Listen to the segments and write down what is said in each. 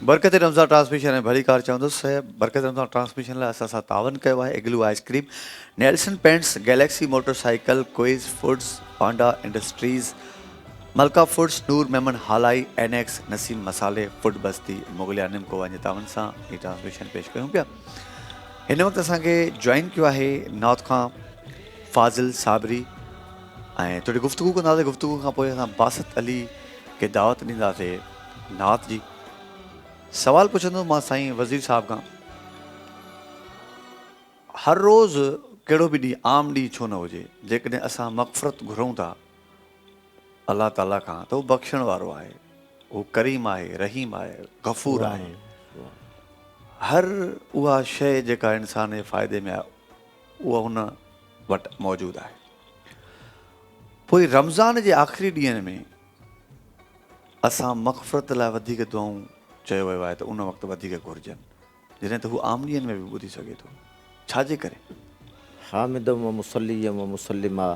बरकत रमज़ान ट्रांसमिशन भली कार चवंदुसि बरकत रमज़ान ट्रांसमिशन लाइ असां सां तावन कयो आहे Igloo ice cream, Nelson Paints, Galaxy motorcycle, Quiz Foods, Panda Industries, Malka Foods, Noor Memon Halai, NX, Naseem Masale, Food बस्ती, मुगलिया निमको वञे तावन सां ही ट्रांसमिशन पेश कयूं पिया। हिन वक़्तु असांखे जॉइन कयो आहे नॉर्थ खां फाज़िल साबरी ऐं थोरी गुफ़्तगू कंदासीं। गुफ़्तगू खां पोइ असां बासित अली खे दावत ॾींदासीं नात जी। सवाल पुछंदुमि मां साईं वज़ीर साहब खां, हर रोज़ कहिड़ो बि ॾींहुं आम ॾींहुं छो न हुजे, जेकॾहिं असां मग़फ़िरत घुरूं था अलाह ताला खां त उहो बख़्शण वारो आहे, उहो करीम आहे, रहीम आहे, गफ़ूर आहे। हर उहा शइ जेका इंसान जे फ़ाइदे में आहे उहा हुन वटि मौजूदु आहे। पोइ रमज़ान जे आख़िरी ॾींहंनि में असां मग़फ़िरत लाइ वधीक दुआऊं चयो वियो आहे त उन वक़्तु वधीक घुरिजनि, जॾहिं त हू आम ॾींहंनि में बि ॿुधी सघे थो। छाजे करे? हामिदम व मुसल्लियम व मुसल्लिमा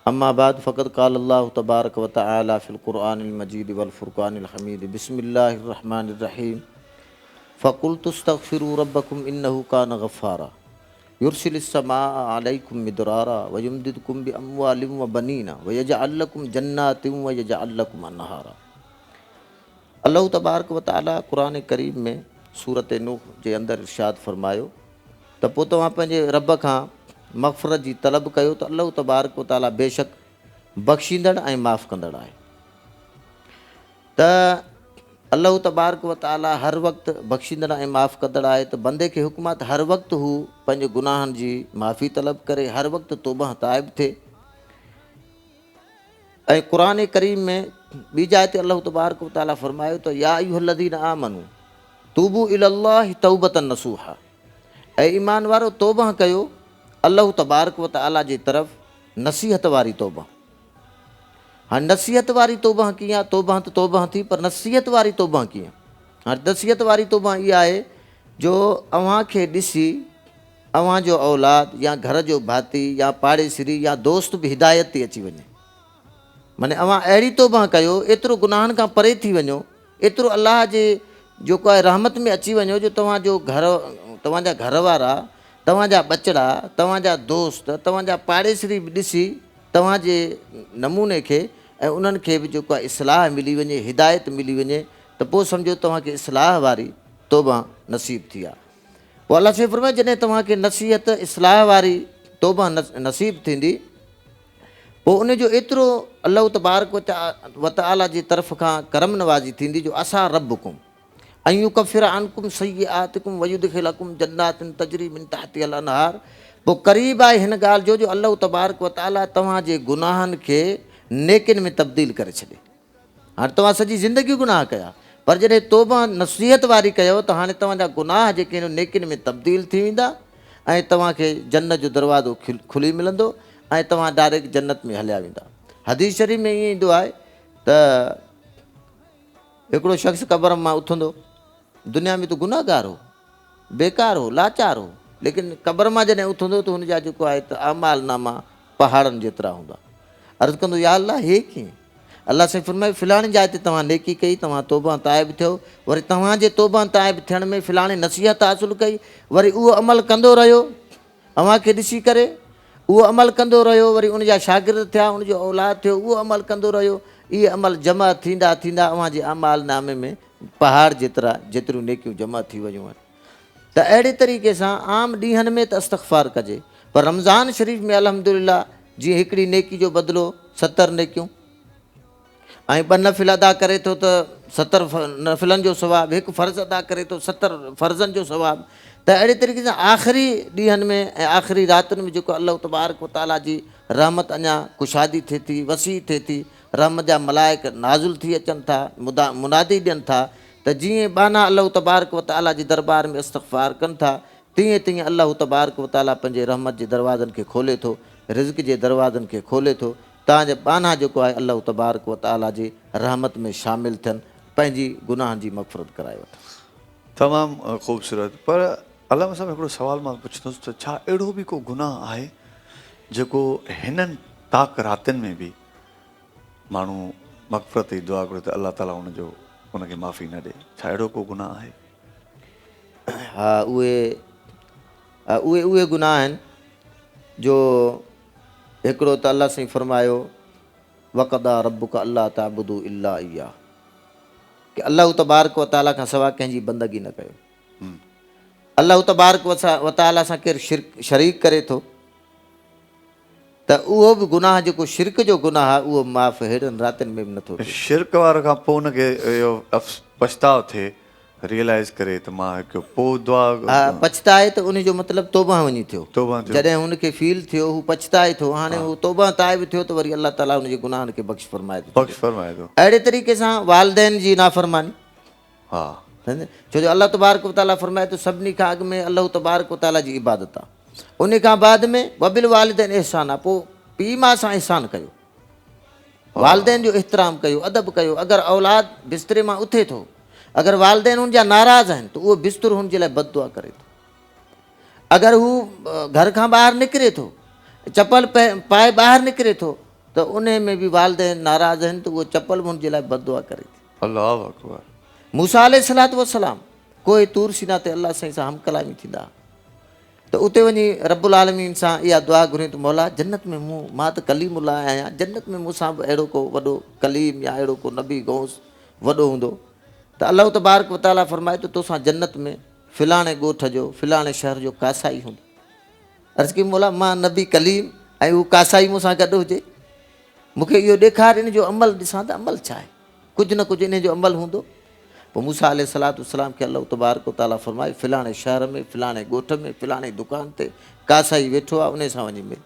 अम्मा बाद फ़क़द क़ाल अल्लाह तबारक व तआला फ़िल क़ुरआनिल मजीद वल फ़ुरक़ानिल हमीद बिस्मिल्लाहिर रहमानिर रहीम फ़क़ुल्तु अस्तग़फ़िरू रब्बकुम इन्नहु कान गफ़्फ़ारा युरसिलिस समाअ अलैकुम मिदरारा व युमदिदकुम बि अम्वालिम व बनीना व यजअल लकुम जन्नातिन व यजअल लकुम अनहारा। अल्लाह तबारक व तआला क़ुरान करीम में सूरत नूह जे अंदरि इरशाद फ़रमायो त पोइ तव्हां पंहिंजे रब खां मग़फ़िरत जी तलब कयो त अल्लाह तबारक व तआला बेशक बख़्शींदड़ ऐं माफ़ कंदड़ आहे। त अल्लाह तबारक व तआला हर वक़्तु बख़्शींदड़ ऐं माफ़ कंदड़ आहे त बंदे खे हुकुम आहे त हर वक़्तु हू पंहिंजे गुनाहनि जी माफ़ी तलब करे, हर वक़्तु तौबह ताइब थिए। ऐं क़ुरान करीम में ॿी जाइ ते अल्लाह तबारक व तआला फ़रमायो त या अय्युहल्लज़ीना आमनू तूबू इलल्लाहि तौबतन नसूहा, ऐं ईमान वारो तौबह कयो अल्लाह तबारक व तआला जे तरफ़ नसीहत वारी तौबह। हाणे नसीहत वारी तौबह कीअं आहे? तौबह त तौबह थी, पर नसीहत वारी तौबह कीअं? हाणे नसीहत वारी तौबह इहा आहे जो अव्हांखे ॾिसी अव्हांजो औलाद या घर जो भाती या पाड़ेसिरी या दोस्त बि हिदायत ते अची वञे। माने अव्हां अहिड़ी तौबह कयो, एतिरो गुनाहनि खां परे थी वञो, एतिरो अलाह जे जेको आहे रहमत में अची वञो जो तव्हांजा घर वारा, तव्हांजा ॿचड़ा, तव्हांजा दोस्त, तव्हांजा पाड़ेसिरी बि ॾिसी तव्हांजे नमूने खे ऐं उन्हनि खे बि जेको आहे इस्लाह मिली वञे, हिदायत मिली वञे, त पोइ सम्झो तव्हांखे इस्लाह वारी तौबह नसीब थी आहे। पोइ अलाह साईं फरमाए जॾहिं तव्हांखे नसीहत इस्लाह वारी तौबह नसीब थींदी, पोइ उनजो एतिरो अल्लाह तबारक व तआला जी तरफ़ खां करम नवाज़ी थींदी जो असां रब्बुकुम ऐं युकफ़िर अनकुम सय्यआतिकुम व युदखिलकुम जन्नातिन तजरी मिन तहतिहल अनहार। पोइ क़रीब आहे हिन ॻाल्हि जो अल्लाह तबारक व तआला तव्हांजे गुनाहनि खे नेकिन में तब्दील करे छॾे। हाणे तव्हां सॼी ज़िंदगी गुनाह कया, पर जॾहिं तौबह नसीहत वारी कयो त हाणे तव्हांजा गुनाह जेके आहिनि नेकिन में तब्दील थी वेंदा ऐं तव्हांखे जन्नत जो दरवाज़ो खुली मिलंदो ऐं तव्हां डायरेक्ट जन्नत में हलिया वेंदा। हदीस शरीफ़ में ईअं ईंदो आहे त हिकिड़ो शख़्स क़बर मां उथंदो, दुनिया में त गुनाहगार हो, बेकार हो, लाचार हो, लेकिन क़बर मां जॾहिं उथंदो त हुनजा जेको आहे त अमाल नामा पहाड़नि जेतिरा हूंदा। अर्ज़ु कंदो या अल्लाह हे कीअं? अल्लाह साईं फरमाए फ़िलाणी जाइ ते तव्हां नेकी कई, तव्हां तौबह ताइब थियो, वरी तव्हांजे तौबह ताइब थियण में फ़िलाणी नसीहत हासिलु कई, वरी उहो अमल कंदो रहियो, अव्हांखे ॾिसी करे उहो अमल कंदो रहियो, वरी उनजा शागिर्द थिया, उनजो औलाद थियो, उहो अमल कंदो रहियो। इहे अमल जमा थींदा थींदा अव्हांजे अमाल नामे में पहाड़ जेतिरियूं नेकियूं जमा थी वियूं आहिनि। त अहिड़े तरीक़े सां आम ॾींहंनि में त इस्तग़फ़ार कजे, पर रमज़ान शरीफ़ में अल्हम्दुलिल्लाह जीअं हिकिड़ी नेकी जो बदिलो 70 नेकियूं ऐं 2 नफ़िल अदा करे थो त 70 नफ़िलनि जो सवाबु, हिकु फ़र्ज़ु अदा करे थो 70 फ़र्ज़नि जो सवाबु। त अहिड़े तरीक़े सां आख़िरी ॾींहंनि में ऐं आख़िरी रातियुनि में जेको अल्लाह तबारक व तआला जी रहमत अञा कुशादी थिए थी, वसी थिए थी, रहमत जा मलाइक नाज़िल थी अचनि था, मुनादी ॾियनि था त जीअं बाना अल्लाह तबारक व तआला जे दरबार में इस्तग़फ़ार कनि था, तीअं तीअं अल्लाह तबारक व तआला पंहिंजे रहमत जे दरवाज़नि खे खोले थो, रिज़्क़ जे दरवाज़नि खे खोले थो, तव्हांजा बाना जेको आहे अल्लाह तबारक व तआला जी रहमत में शामिलु थियनि, पंहिंजी गुनाहनि जी मग़फ़िरत कराए वठनि। तमामु ख़ूबसूरत। पर अलामा साहब हिकिड़ो सुवाल मां पुछंदुसि त छा अहिड़ो बि को गुनाह आहे जेको हिननि ताक रातिनि में बि माण्हू मग़फ़िरत जी दुआ घुरे त अलाह ताला हुनजो उनखे माफ़ी न ॾे, छा अहिड़ो को गुनाह आहे? हा, उहे गुनाह आहिनि जो हिकिड़ो त अलाह साईं फरमायो वक़दा रब्बुका अल्ला ताबुदू इल्ला इया, कि अल्लाह तबारक व ताला खां सवाइ कंहिंजी बंदगी न कयो। अल्लाह तबारक व ताला सां केरु शरीक करे थो त उहो बि गुनाह, जेको शिरक जो गुनाह आहे, उहो माफ़ हेॾनि रातिनि में बि नथो थिए। शिरक वारे खां पोइ उनखे इहो पछताव थिए, रियलाइज़ करे त मां हिकु पोइ दुआ हा, पछताए त उन जो मतिलबु तौबा वञी थियो। तौबा थियो। जॾहिं हुनखे फील थियो, हू पछताए थो, हाणे हू तौबा ताइब थियो त वरी अल्लाह ताला हुनजे गुनाहनि खे बख़्श फरमाए थो। बख़्श फरमाए थो। अहिड़े तरीक़े सां वालदेन जी नाफ़रमानी, हा, छो जो अल्लाह तबारक व ताला फरमाए थो सभिनी खां अॻु में अल्लाह तबारक व ताला जी इबादत आहे, उन खां बाद में वबिल वालिदैन एहसान आहे, पोइ पीउ माउ सां एहसान कयो, वालदेन जो एहतराम कयो, अदब कयो। अगरि औलाद बिस्तरे मां उथे थो, अगरि वालदेन हुनजा नाराज़ आहिनि त उहो बिस्तरो हुनजे लाइ बददुआ करे थो। अगरि हू घर खां ॿाहिरि निकिरे थो, चपल पाए ॿाहिरि निकिरे थो, त उन में बि वालदेन नाराज़ आहिनि त उहो चपल बि हुनजे लाइ बददुआ करे थी। अल्लाहु अकबर। मूसा अलैहिस्सलातु वस्सलाम कोई तूर सीना ते अल्लाह साईं सां हमकलामी थींदा, त उते वञी रब्बुल आलमीन सां इहा दुआ घुरियो त मौला जन्नत में मां त कलीमुल्लाह आहियां, जन्नत में मूंसां बि अहिड़ो को वॾो कलीम या अहिड़ो को नबी गौस वॾो हूंदो त अल्लाह तबारक व ताला फरमाए त तोसां जन्नत में फिलाणे ॻोठ जो फिलाणे शहर जो कासाई हूंदो। अर्ज़ु कई मौला मां नबी कलीम ऐं उहो कासाई मूंसां गॾु हुजे, मूंखे इहो ॾेखार, इन जो अमल ॾिसां त अमल छा आहे, कुझु न कुझु इन जो अमल हूंदो। पोइ मूसा अलैहिस्सलातु वस्सलाम खे अल्लाह तबारक व ताला फरमाए फिलाणे शहर में फिलाणे ॻोठ में फिलाणे दुकान ते कासाई वेठो आहे, उन सां वञी मिल।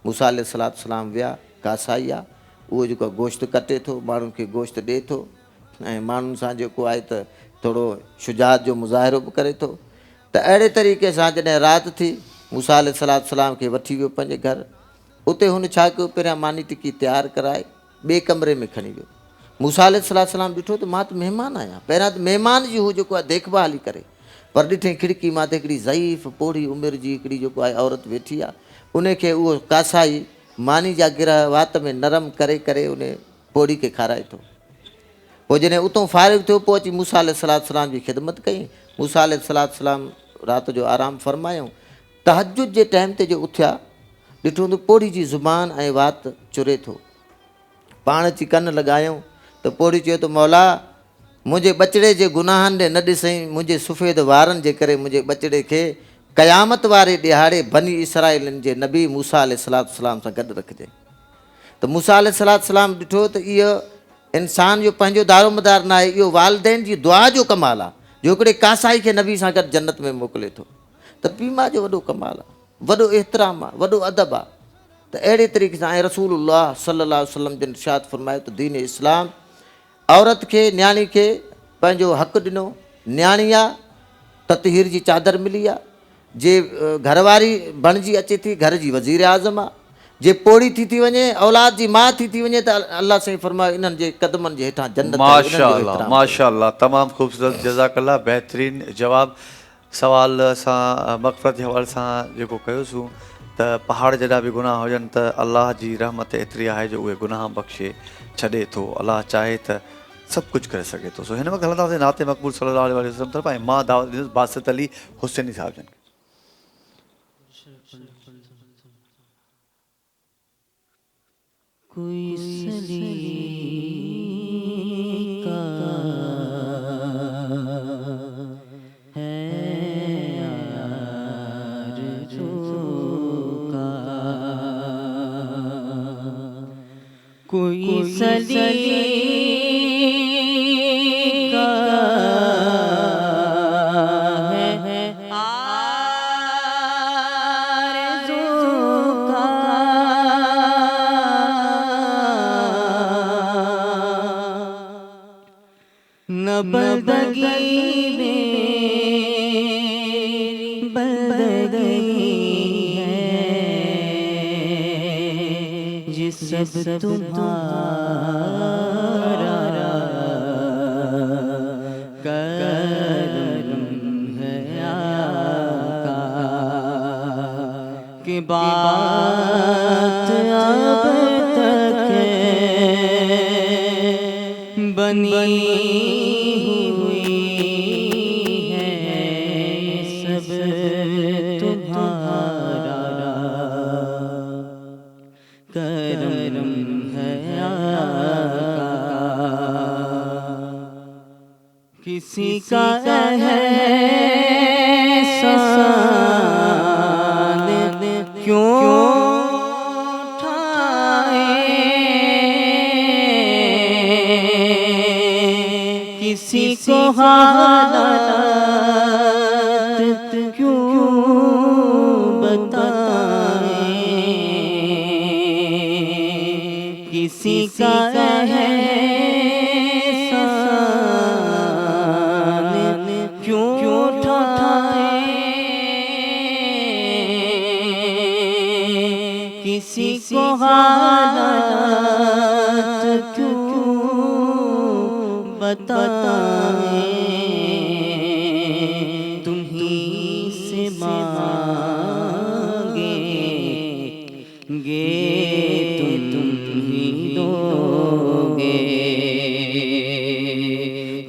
मूसा अलैहिस्सलातु वस्सलाम विया, कासाई आहे, उहो जेको गोश्त कटे थो, माण्हुनि खे गोश्त ॾिए थो ऐं माण्हुनि सां जेको आहे त थोरो शुजात जो मुज़ाहिरो बि करे थो। त अहिड़े तरीक़े सां जॾहिं राति थी, मूसा अलैहिस्सलातु वस्सलाम खे वठी वियो पंहिंजे घर, उते हुन छा कयो, पहिरियां मानी टिकी तयारु कराए ॿिए कमरे में खणी वियो। मूसा अलैहिस्सलातु वस्सलाम ॾिठो त मां त महिमान आहियां, पहिरियां त महिमान जी हू जेको आहे देखभाल ई करे, पर ॾिठईं खिड़की मां त हिकिड़ी ज़ईफ़ पोड़ी उमिरि जी हिकिड़ी जेको आहे औरत वेठी आहे, उनखे उहो कासाई मानी जा गिरह वात में नरम करे करे उन पोड़ी खे खाराए थो। पोइ जॾहिं उतां फ़ारिग़ थियो, पोइ अची मूसा अलैहिस्सलातु वस्सलाम जी ख़िदमत कई। मूसा अलैहिस्सलातु वस्सलाम राति जो आराम फरमायूं, तहजुद जे टाइम ते जो उथिया, ॾिठो त पोड़ी जी ज़ुबान ऐं वात चुरे थो। पाण अची कन लॻायूं त पोड़ी चयो त मौला मुंहिंजे ॿचिड़े जे गुनाहनि ॾे न ॾिसईं, मुंहिंजे सफ़ेद वारनि जे करे मुंहिंजे ॿचिड़े खे क़यामत वारे ॾिहाड़े बनी इसराइलनि जे नबी मूसा अलैहिस्सलातु वस्सलाम सां गॾु रखिजे। त मूसा अलैहिस्सलातु वस्सलाम ॾिठो त इहो इंसान जो पंहिंजो दारोमदार न आहे, इहो वालदेन जी दुआ जो कमाल आहे, जो हिकिड़े कासाई खे नबी सां गॾु जन्नत में मोकिले थो। त पीउ माउ जो वॾो कमाल आहे, वॾो एतिराम आहे, वॾो अदब आहे। त अहिड़े तरीक़े सां ऐं रसूलुल्लाह सल्लल्लाहु अलैहि वसल्लम जिन इरशाद फरमायो त दीन इस्लाम औरत खे न्याणी खे पंहिंजो हक़ु ॾिनो। न्याणी आहे ततहीर जी चादर मिली आहे, जे घरवारी बणिजी अचे थी घर जी वज़ीर आज़म आहे, जे पोड़ी थी वञे औलाद जी माउ थी वञे त अल्लाह साईं फरमायो इन्हनि जे क़दमनि जे हेठां जन्नत आहे। माशाअल्लाह माशाअल्लाह, तमामु ख़ूबसूरत, जज़ाकल्लाह, बहितरीन जवाबु। सवाल असां मग़फ़िरत जे हवाले सां जेको कयोसीं त पहाड़ जॾा बि गुनाह हुजनि त अल्लाह जी रहमत एतिरी आहे जो उहे गुनाह बख़्शे छॾे थो। अल्लाह चाहे त सभु कुझु करे सघे थो। सो हिन वक़्तु हलंदासीं नाते मक़बूल सल्लल्लाहु अलैहि वसल्लम तरफ़, ऐं मां दावत ॾींदुसि बासित अली हुसैनी साहिब जन खे। कोई सलीका है आरज़ू का, कोई सलीका है आरज़ू का, न बंदगी मेरी बंदगी है, ये सब तुम्हारा करम है आका, कि बात अब तक बनी उठाए, किसी को हालात क्यों बताए, तुम्हीं से मांगे तुम ही दोगे,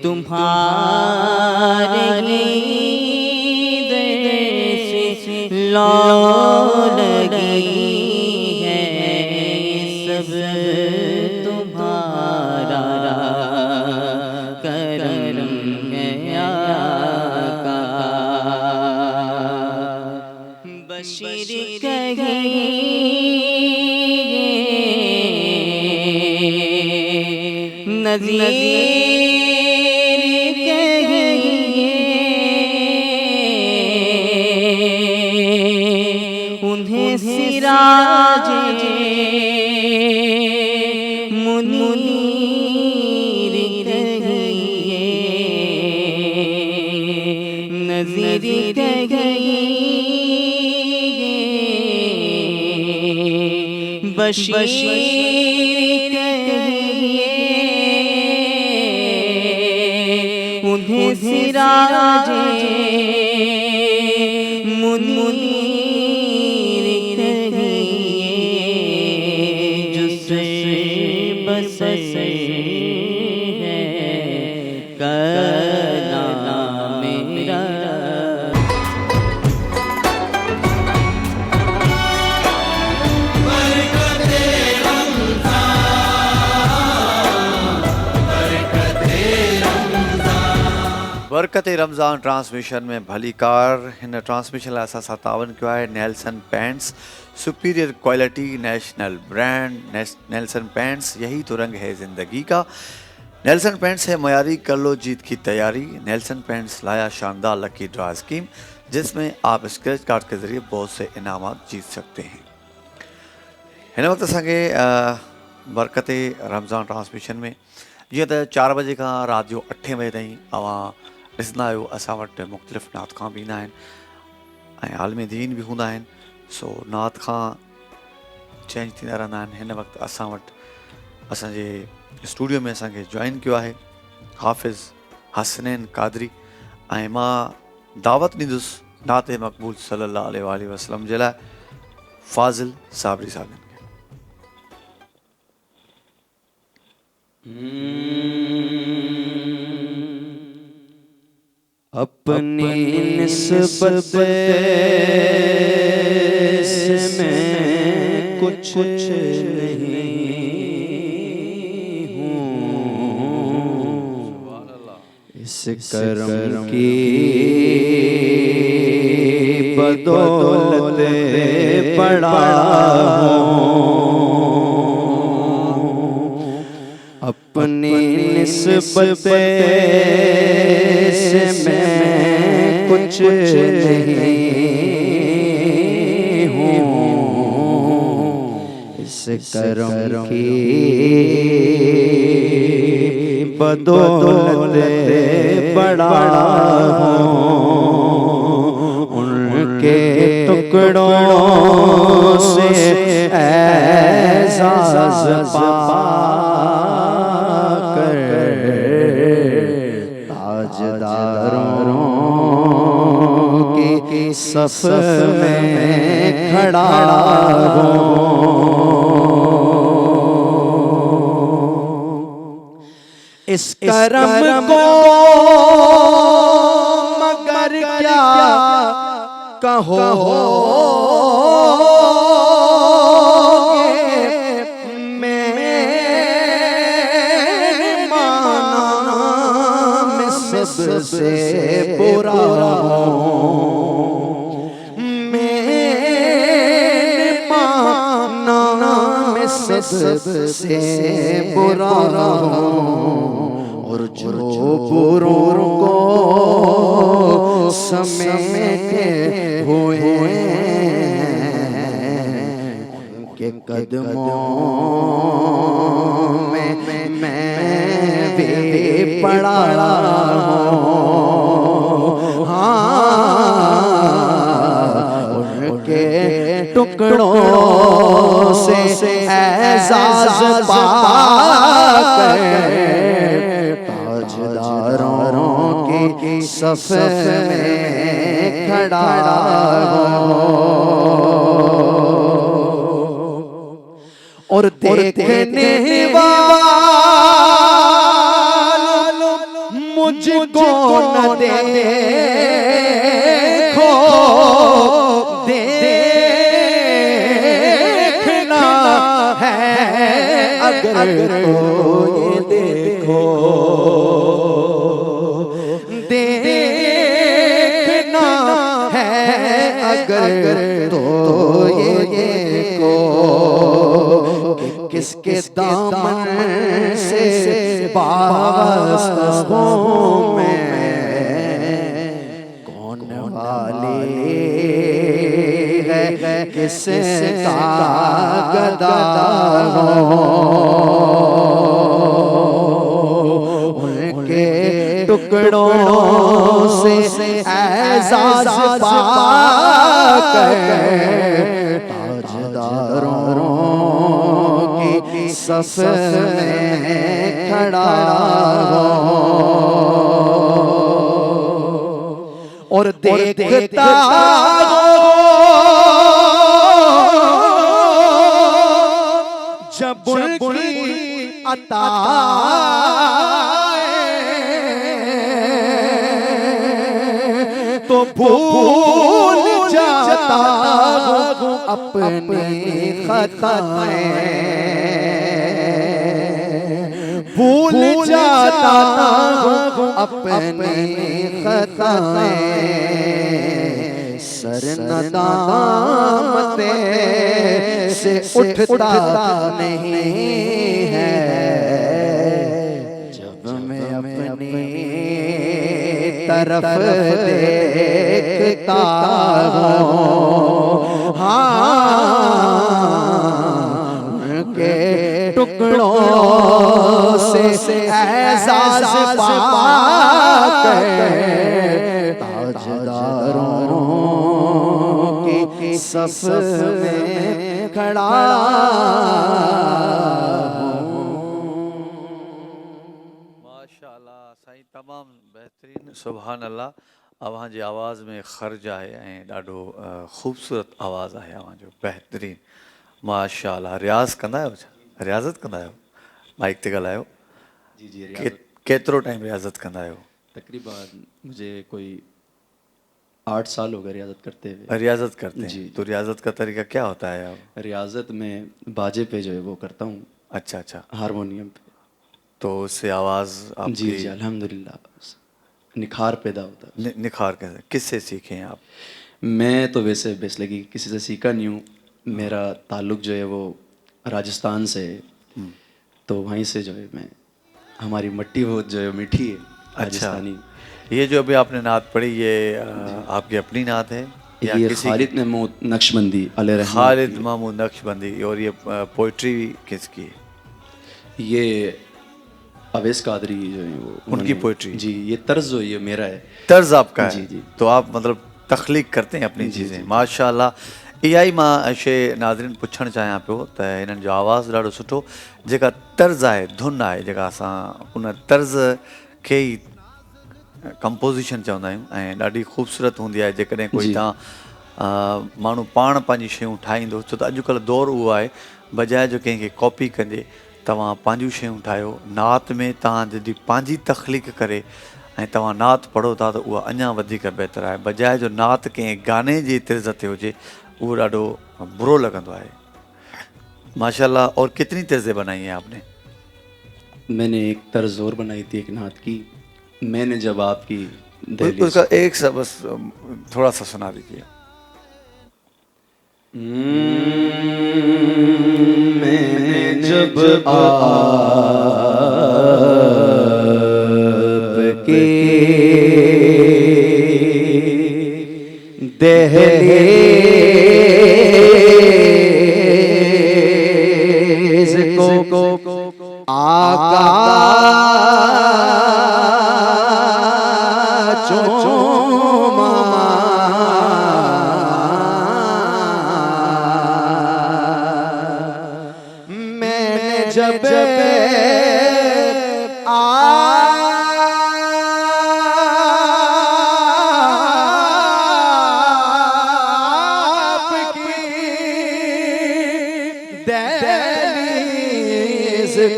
तुम्हारे से लौ लगी है, सब तुम्हारा करम है आका। बशीर कहिए, नज़ीर कहिए, उन्हें सिराजे मुनीर कहिए, नज़ीर कहिए, बशीर कहिए, उन्हें सिराजे मुनीर कहिए, जिससे बस है कलाम मेरा। बरकत रमज़ान ट्रांसमिशन में भली कार हिन ट्रांसमिशन लाइ असां सां तावन कयो आहे Nelson paints, superior quality, national brand. Nelson paints, यही तो रंग है ज़िंदगी का। नेल्सन पेंट्स है मयारी, कर लो जीत की तैयारी। नेल्सन पेंट्स लाया शानदार लकी ड्रा स्कीम, जिसमें आप स्क्रैच कार्ड के ज़रिए बहुत से इनामात जीत सकते हैं। हिन वक्त असांखे बरकत रमज़ान ट्रांसमिशन में जीअं त 4 बजे खां राति जो 8 बजे ताईं तव्हां ॾिसंदा आहियो, असां वटि मुख़्तलिफ़ नात खां बि ईंदा आहिनि ऐं आलिमी दीन बि हूंदा आहिनि। सो नात खां चेंज थींदा रहंदा आहिनि। हिन वक़्तु असां वटि असांजे स्टूडियो में असांखे जॉइन कयो आहे हाफ़िज़ हसनैन क़ादरी, ऐं मां दावत ॾींदुसि नात मक़बूल सल्लल्लाहु अलैहि वसल्लम जे लाइ फ़ाज़िल साबरी साहबनि खे। अपनी निस्बत से मैं कुछ नहीं हूँ, इस करम की बदौलत बड़ा हूँ। अपनी निस्बत से मैं कुछ नहीं हूँ, इस करम की बदौलत बड़ा हूँ। उनके टुकड़ों से एज़ाज़ पाकर ताजदारों की सफ में खड़ा हूँ। इस करम को मगर क्या कहो, मैं माना मैं सबसे बुरा हूँ, मैं माना मैं सबसे बुरा हूँ। और जो बुरों को समेटे हुए उनके कदमों में मैं भी पड़ा हूँ। हाँ उनके टुकड़ों से एजाज पाकर ताजदारों की सफ में खड़ा हो और देखने वालों मुझको न देखो, देखना है अगर तो ये देखो, देखना है अगर तो ये देखो कि किसके दामन से वाबस्ता में कौन वाली है, किसका गदा हो। उनके टुकड़ों से एजाज पाकर ताजदारों की सफ में खड़ा हो और देखता जब उनकी अता तो भूल जाता हूँ अपनी खताएं, भूल जाता हूँ अपनी खताएं, सर नदामते से उठता नहीं है जब मैं अपनी तरफ देखता हूँ। हाँ उनके टुकड़ों से एजाज पाकर ताजदारों की सफ में खड़ा माशाअल्लाह साईं, तमाम बेहतरीन, सुभान अल्लाह। अव्हां जी आवाज़ में ख़र्ज आहे ऐं ॾाढो ख़ूबसूरत आवाज़ आहे अव्हां जो, बेहतरीन माशाअल्लाह। रियाज़ कंदा आहियो छा? रियाज़त कंदा आहियो? माइक ते ॻाल्हायो। जी जी केतिरो टाइम रियाज़त कंदा आहियो? तकरीबन मुझे कोई 8 साल हो गए रियाज़त करते हुए। रियाज़त करते हैं जी। तो रियाज़त का तरीका क्या होता है आप? रियाज़त में बाजे पे जो है वो करता हूँ, अच्छा अच्छा, हारमोनियम पे। तो उससे आवाज़ जी आपकी जी अल्हम्दुलिल्लाह निखार पैदा होता है। निखार कैसे, किससे सीखे हैं आप? मैं तो वैसे बेसलगी किसी से सीखा नहीं हूँ, मेरा ताल्लुक़ जो है वो राजस्थान से है, तो वहीं से जो है मैं, हमारी मिट्टी बहुत जो है मीठी है राजस्थानी। ये जो अभी आपने नात पढ़ी ये आपकी अपनी नात है या ये किसी खालिद महमूद नक्शबंदी अलैहिर्रहमत खालिद महमूद नक्शबंदी? और ये पोइट्री किसकी है? ये अवैस कादरी जो है वो उनकी पोइट्री? जी, ये तर्ज जो ये मेरा है, तर्ज आपका है? जी जी। तो आप मतलब तख्लीक करते हैं अपनी चीज़ें, माशाअल्लाह। इहा ई मां शइ नाज़रीन पुछणु चाहियां पियो त हिननि जो आवाज़ु ॾाढो सुठो, जेका तर्ज़ आहे, धुन आहे, जेका असां उन तर्ज़ खे ई कंपोज़िशन चवंदा आहियूं ऐं ॾाढी ख़ूबसूरत हूंदी आहे। जेकॾहिं कोई जी। तव्हां माण्हू पाण पंहिंजी शयूं ठाहींदो, छो त अॼुकल्ह दौरु उहो आहे, बजाए जो कंहिंखे कॉपी कंदे तव्हां पंहिंजूं शयूं ठाहियो। नात में तव्हां जॾहिं पंहिंजी तख़लीक़ करे ऐं तव्हां नात पढ़ो था त उहा अञा वधीक बहितर आहे, बजाए जो नात कंहिं गाने जी तर्ज़ ते हुजे, उहो ॾाढो बुरो लॻंदो आहे। माशाअल्लाह। और कितनी तर्ज़ें बनाई हैं आपने? मैंने एक तर्ज और बनाई थी एक नात की, मैंने जब आपकी दहलीज उसका एक सा बस थोड़ा सा सुना दीजिए। मैंने जब आपके दहलीज को आका चूम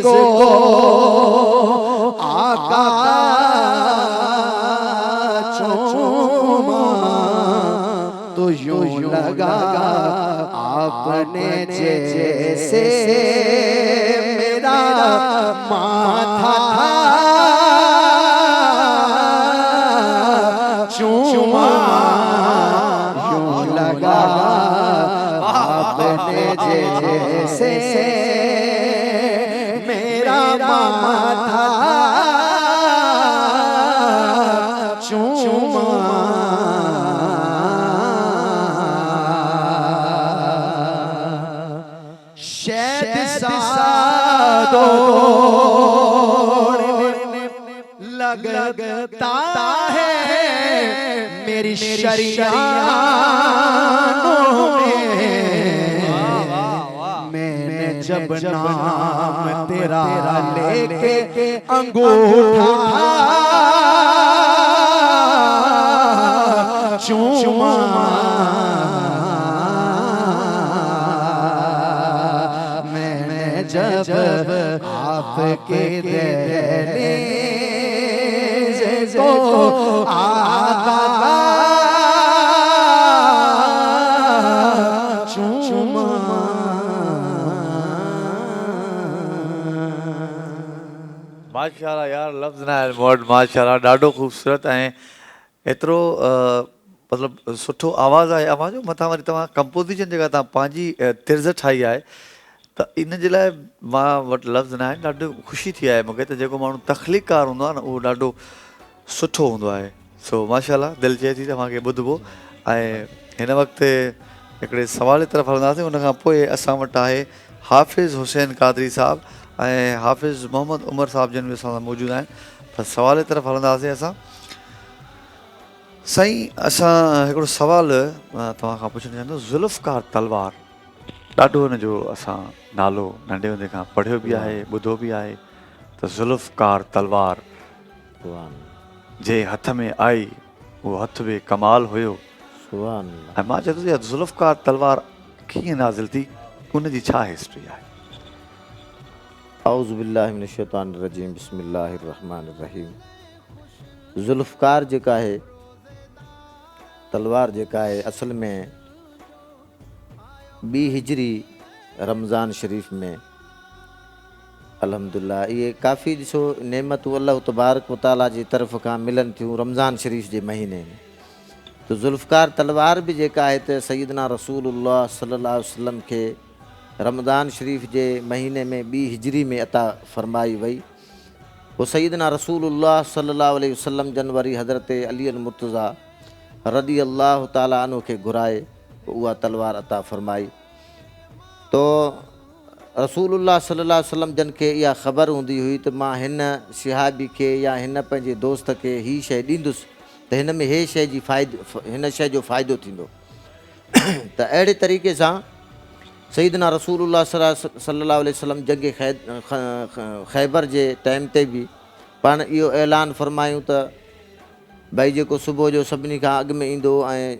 को आका चूमा तो यूं लगा आपने जैसे मेरा माथा चूमा, यूं लगा आपने जैसे मेरा माथा चूमा। शहद सादो लगता है मेरी शरियानों में। मैंने जब नाम तेरा लेके अंगूठा चूमा, मैंने जब आपके दहलीज़ को आका चूमा। माशाल्लाह यार, लफ़्ज़ न आहिनि मूं वटि। माशाल्लाह ॾाढो ख़ूबसूरत ऐं एतिरो मतिलबु सुठो आवाज़ु आहे अव्हां जो। मथां वरी तव्हां कंपोज़िशन जेका तव्हां पंहिंजी तिर्ज़ ठाही आहे त इन जे लाइ मां वटि लफ़्ज़ न आहिनि। ॾाढो ख़ुशी थी आहे मूंखे त जेको माण्हू तख़लीक़कार हूंदो आहे न उहो ॾाढो सुठो हूंदो आहे। सो माशाल्लाह, दिलि चए थी तव्हांखे ॿुधिबो। ऐं हिन वक़्तु हिकिड़े सवाल जी तरफ़ हलंदासीं। उन खां पोइ असां वटि आहे हाफ़िज़ हुसैन कादरी साहब ऐं हाफ़िज़ मोहम्मद उमर साहब जिन बि असां सां मौजूदु आहिनि। त सवाल जी तरफ़ हलंदासीं असां। साईं, असां हिकिड़ो सुवालु तव्हां खां पुछणु चाहींदो। ज़ुल्फ़कार तलवार, ॾाढो हिन जो असां नालो नंढे हूंदे खां पढ़ियो बि आहे, ॿुधो बि आहे। त ज़ुल्फ़कार तलवार जे हथ में आई उहो हथ बि कमाल हुयो। ऐं मां चवां थो ज़ुल्फ़कार तलवार कीअं नाज़िल थी, उनजी छा हिस्ट्री आहे? औज़ु बिल्लाहि मिनश शैतानिर रजीम, बिस्मिल्लाहिर रहमानिर रहीम। ज़ुल्फ़कार जेका आहे तलवार जेका आहे असल में 2 हिजरी रमज़ान शरीफ़ में अल्हम्दुलिल्लाह इहे काफ़ी ॾिसो नेमतूं अल्लाह तबारक व तआला जी तरफ़ खां मिलनि थियूं रमज़ान शरीफ़ जे महीने में। त ज़ुल्फ़कार तलवार बि जेका आहे त सैयदना रसूलुल्लाह सल्लल्लाहु अलैहि वसल्लम खे रमज़ान शरीफ़ जे महीने में 2 हिजरी में अता फ़रमाई वई। पोइ सैयदना रसूलुल्लाह सल्लल्लाहु अलैहि वसल्लम जन वरी हज़रत अली अल मुर्तज़ा रदी अल्लाह ताला अन्हु खे घुराए उहा तलवार अता फ़रमाई। तो रसूलुल्लाह सल्लल्लाहु अलैहि वसल्लम जन खे इहा ख़बर हूंदी हुई त मां हिन सिहाबी खे या हिन पंहिंजे दोस्त खे हीअ शइ ॾींदुसि त हिन में हे शइ जी हिन शइ जो फ़ाइदो थींदो। त अहिड़े तरीक़े सां सैयदना रसूलुल्लाह सल्लल्लाहु अलैहि वसल्लम जंग ख़ैबर जे टाइम ते बि पाण इहो ऐलान फ़रमायूं त भई जेको सुबुह जो सभिनी खां अॻु में ईंदो ऐं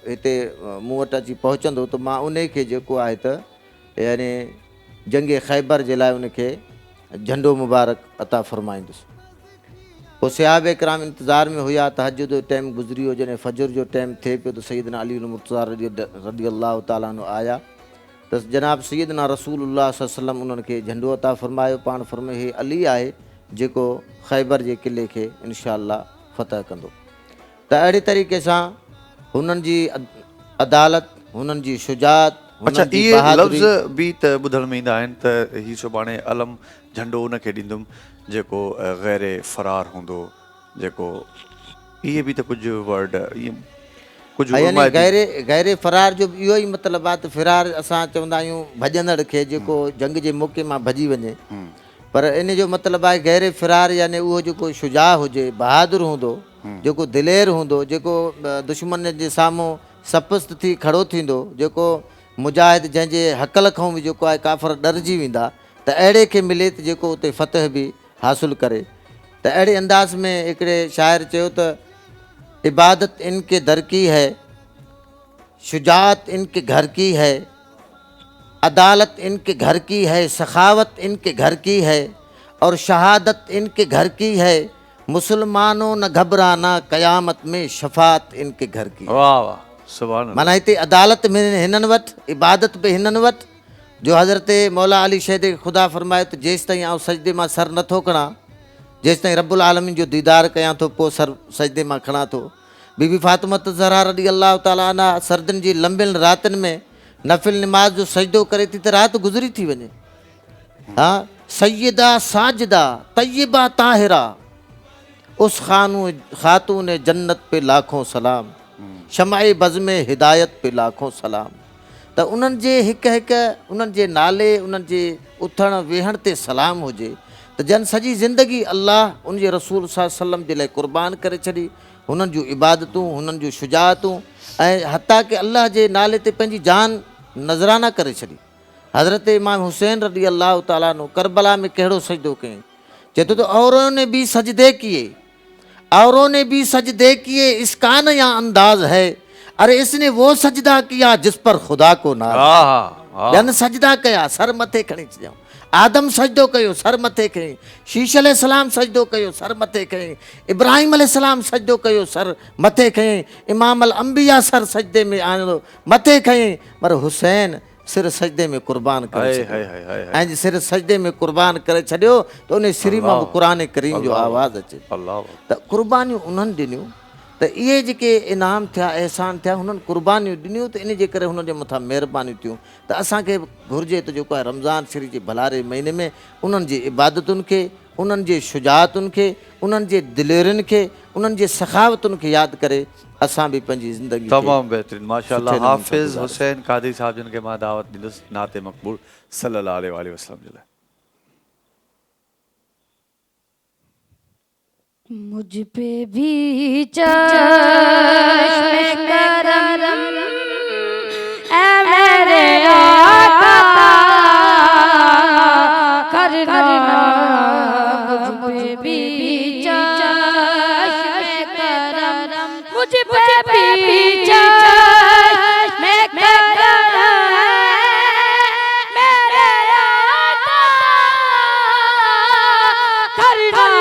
हिते मूं वटि अची पहुचंदो त मां उन खे जेको आहे त यानी जंग ख़ैबर जे लाइ उनखे झंडो मुबारक अता फ़रमाईंदुसि। पोइ सहाबा किराम इंतज़ार में हुया। तहज्जुद जो टाइम गुज़री वियो, जॾहिं फजर जो टाइम थिए पियो त सैयदना अली मुर्तज़ा रज़ी अल्लाह ताला अन्हु आया त जनाब सैयदना रसूलुल्लाह सल्लल्लाहु अलैहि वसल्लम उन्हनि खे झंडो अता फ़रमायो। पाण फ़रमायो हे अली आहे जेको ख़ैबर जे क़िले खे इंशाअल्लाह फ़तह कंदो। त अहिड़े तरीक़े सां हुननि जी अदालत, हुननि जी शुजात, अच्छा, इहे लफ़्ज़ बि त ॿुधण में ईंदा आहिनि त हीअ सुभाणे अलम झंडो उनखे ॾींदुमि जेको ग़ैर फ़रार हूंदो, जेको इहे बि त कुझु वर्ड कुझु गैर फ़रार जो इहो ई मतिलबु आहे त फ़िरार असां चवंदा आहियूं भॼंदड़ खे जेको जंग जे मौक़े मां भॼी वञे। पर इन जो मतिलबु आहे गैर फ़िरार यानी उहो जेको शुजा हुजे, बहादुर हूंदो, जेको दिलेर हूंदो, जेको दुश्मन जे साम्हूं सपुस्त थी खड़ो थींदो, जेको मुजाहिद जंहिंजे हक़ल खां बि जेको आहे काफ़र डरिजी वेंदा, त अहिड़े खे मिले त जेको उते फ़तह बि हासिलु करे। त अहिड़े अंदाज़ में हिकिड़े शाइर चयो त इबादत इनके दर की है, शुजात इनके घर की है, अदालत इनके घर की है, सखावत इनके घर की है और शहादत इनके घर की है। मुसलमानों न घबराना, क़यामत में शफात इनके घर की। वाह वाह, सुभान अल्लाह। माना हिते अदालत में हिननि वटि, इबादत बि हिननि वटि। जो हज़रत मौला अली शहद ख़ुदा फरमाए त जेसि ताईं आउं सजदे मां सर नथो खणा, जेसि ताईं रब्बुल आलमीन जो दीदार कयां थो, पोइ सर सजदे मां खणा थो। बीबी फातिमत ज़हरा रज़ी अल्लाह ताला अन्हा सर्दियुनि जी लंबियुनि रातिनि में नफ़िल निमाज़ जो सजदो करे थी त राति गुज़री थी वञे। हा, सैयदा साजिदा तय्यबा ताहिरा, उस खातून जन्नत पे लाखों सलाम, शमाए बज़्म हिदायत पे लाखों सलाम। त उन्हनि जे हिकु हिकु उन्हनि जे नाले, उन्हनि जे उथण वेहण ते सलाम हुजे त जन सॼी ज़िंदगी अल्लाह उन जे रसूल सल्लल्लाहु अलैहि वसल्लम जे लाइ क़ुर्बान करे छॾी। हुननि जूं इबादतूं, हुननि जूं शुजातूं ऐं हता कि अल्लाह जे नाले ते पंहिंजी जान नज़राना करे छॾी। हज़रत इमाम हुसैन रज़ी अल्लाह ताला अन्हु करबला में कहिड़ो सजदो कयईं, चए थो त औरों ने भी सजदे किए, औरों ने भी सजदे किए, इसका नया अंदाज है। अरे इसने वो सजदा किया जिस पर खुदा को नाज। जन सजदा कया, सर मथे खणी छॾियऊं। आदम सजदो कयो, सर मथे खणी। शीश अलैहिस्सलाम सजदो कयो, सर मथे खणी। इब्राहिम अलैहिस्सलाम सजदो कयो, सर मथे खणी। इमाम अल अंबिया सर सजदे में आयो, मथे खणी। पर हुसैन सिर सजदे में कुर्बान करे छॾियो। ऐं सिर सजदे में कुर्बान करे छॾियो त उन सिरी मां बि क़ुरान करीम जो आवाज़ अचे। त कुर्बानियूं उन्हनि ॾिनियूं, त इहे जेके इनाम थिया, अहसान थिया, हुननि कुर्बानियूं ॾिनियूं, त इन जे करे हुननि जे मथां महिरबानियूं थियूं। त असांखे घुरिजे त जेको आहे रमज़ान शरीफ़ जे भलारे महीने में उन्हनि जी इबादतुनि खे, उन्हनि जे शुजातुनि खे, उन्हनि जे दिलेरनि खे, उन्हनि जे सखावतुनि खे यादि करे असां बि पंहिंजी ज़िंदगी तमामु बहितरीन, माशाअल्लाह। सुठे नमूने हाफ़िज़ गुज़ारे हुसैन कादरी साहब जिन खे मां दावत ॾींदुसि नाते मक़बूल सल्लल्लाहु अलैहि वसल्लम जे लाइ। मुझ पे भी चश्मे करम ऐ मेरे आका करना, मुझ पे भी चश्मे करम, मुझ पे भी चश्मे करम मेरे आका करना।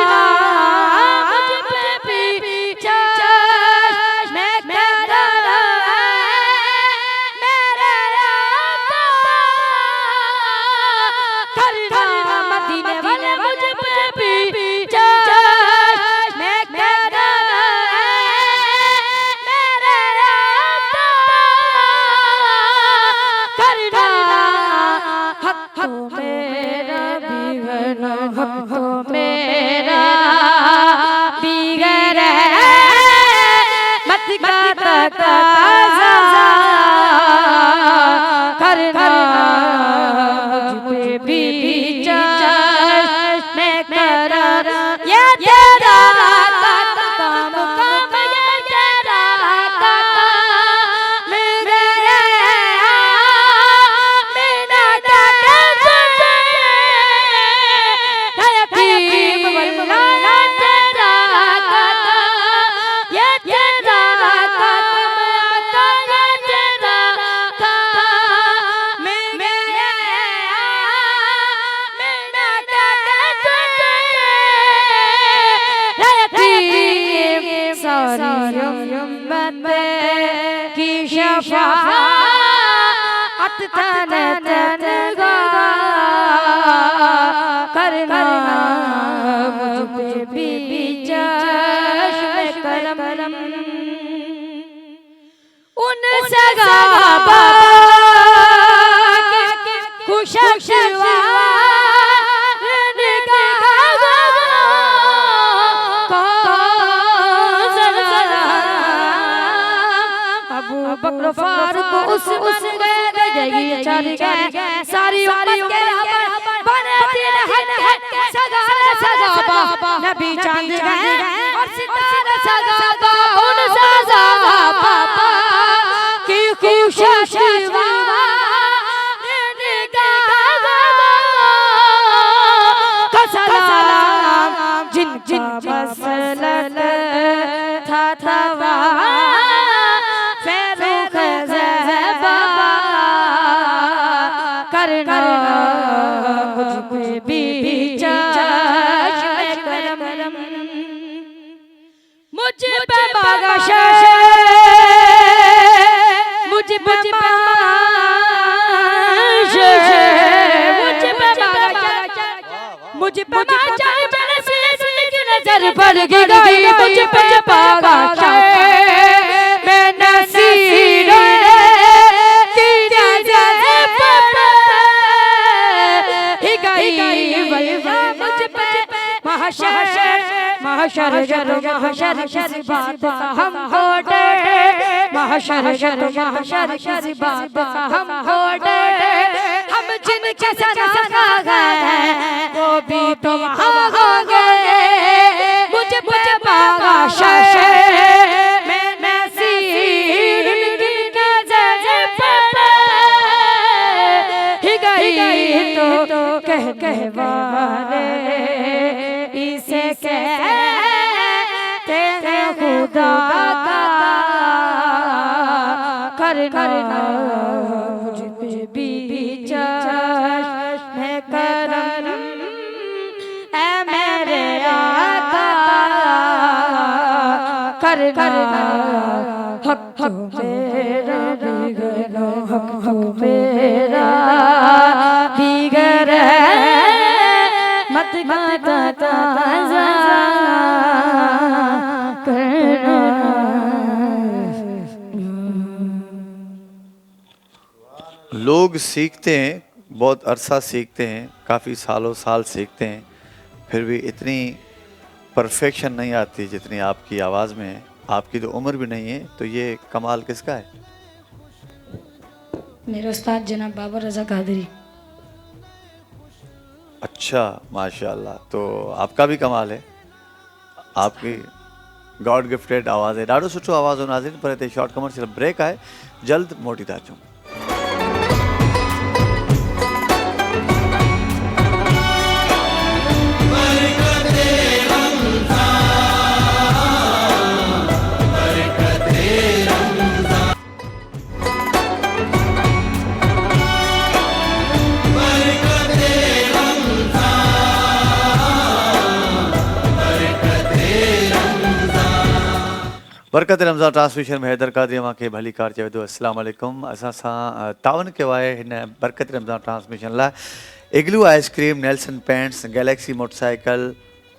नबी चांद गए और सितारे सगा उन सजा पापा की खुशी का सलाम जिन जिन मसलत था फेरुख ज़हबा पागा मुझ पे मुझ पे मेरे से की नजर पड़ गई मुझ पे पागा मैं नसीर की नजर ही गई मुझ पे महशर किसी बात का हमको डर महशर किसी बात का हमको डर हम जिनके सना गए वो भी तो वहाँ हो गए मुझे पागा मैं नसीर की नजर ही गई तो कह वाले इसे कहते हैं खुदा का करना मुझ पे भी चश्म करम ऐ मेरे आका करना हक मेरा बिगड़ हक मेरा बिगड़ मत ताजा करना। लोग सीखते हैं, बहुत अरसा सीखते हैं, काफ़ी सालों साल सीखते हैं, फिर भी इतनी परफेक्शन नहीं आती जितनी आपकी आवाज़ में है। आपकी तो उम्र भी नहीं है, तो ये कमाल किसका है? मेरे उस्ताद जनाब बाबा रज़ा कादरी। अच्छा, माशाल्लाह। तो आपका भी कमाल है, आपकी गॉड गिफ्टेड आवाज़ है, ॾाढो सुठो आवाज़ हो। नाज़रीन, पर हिते शॉर्ट कमर्शियल ब्रेक आहे, जल्द मोटी था अचूं। बरकत रमज़ान ट्रांसमिशन में हैदर कादरी मां खे भली कार चवे थो। अस्सलाम वालेकुम। असां सां तावन कयो आहे हिन बरकत रमज़ान ट्रांसमिशन लाइ Igloo ice cream, Nelson Paints, Galaxy motorcycle,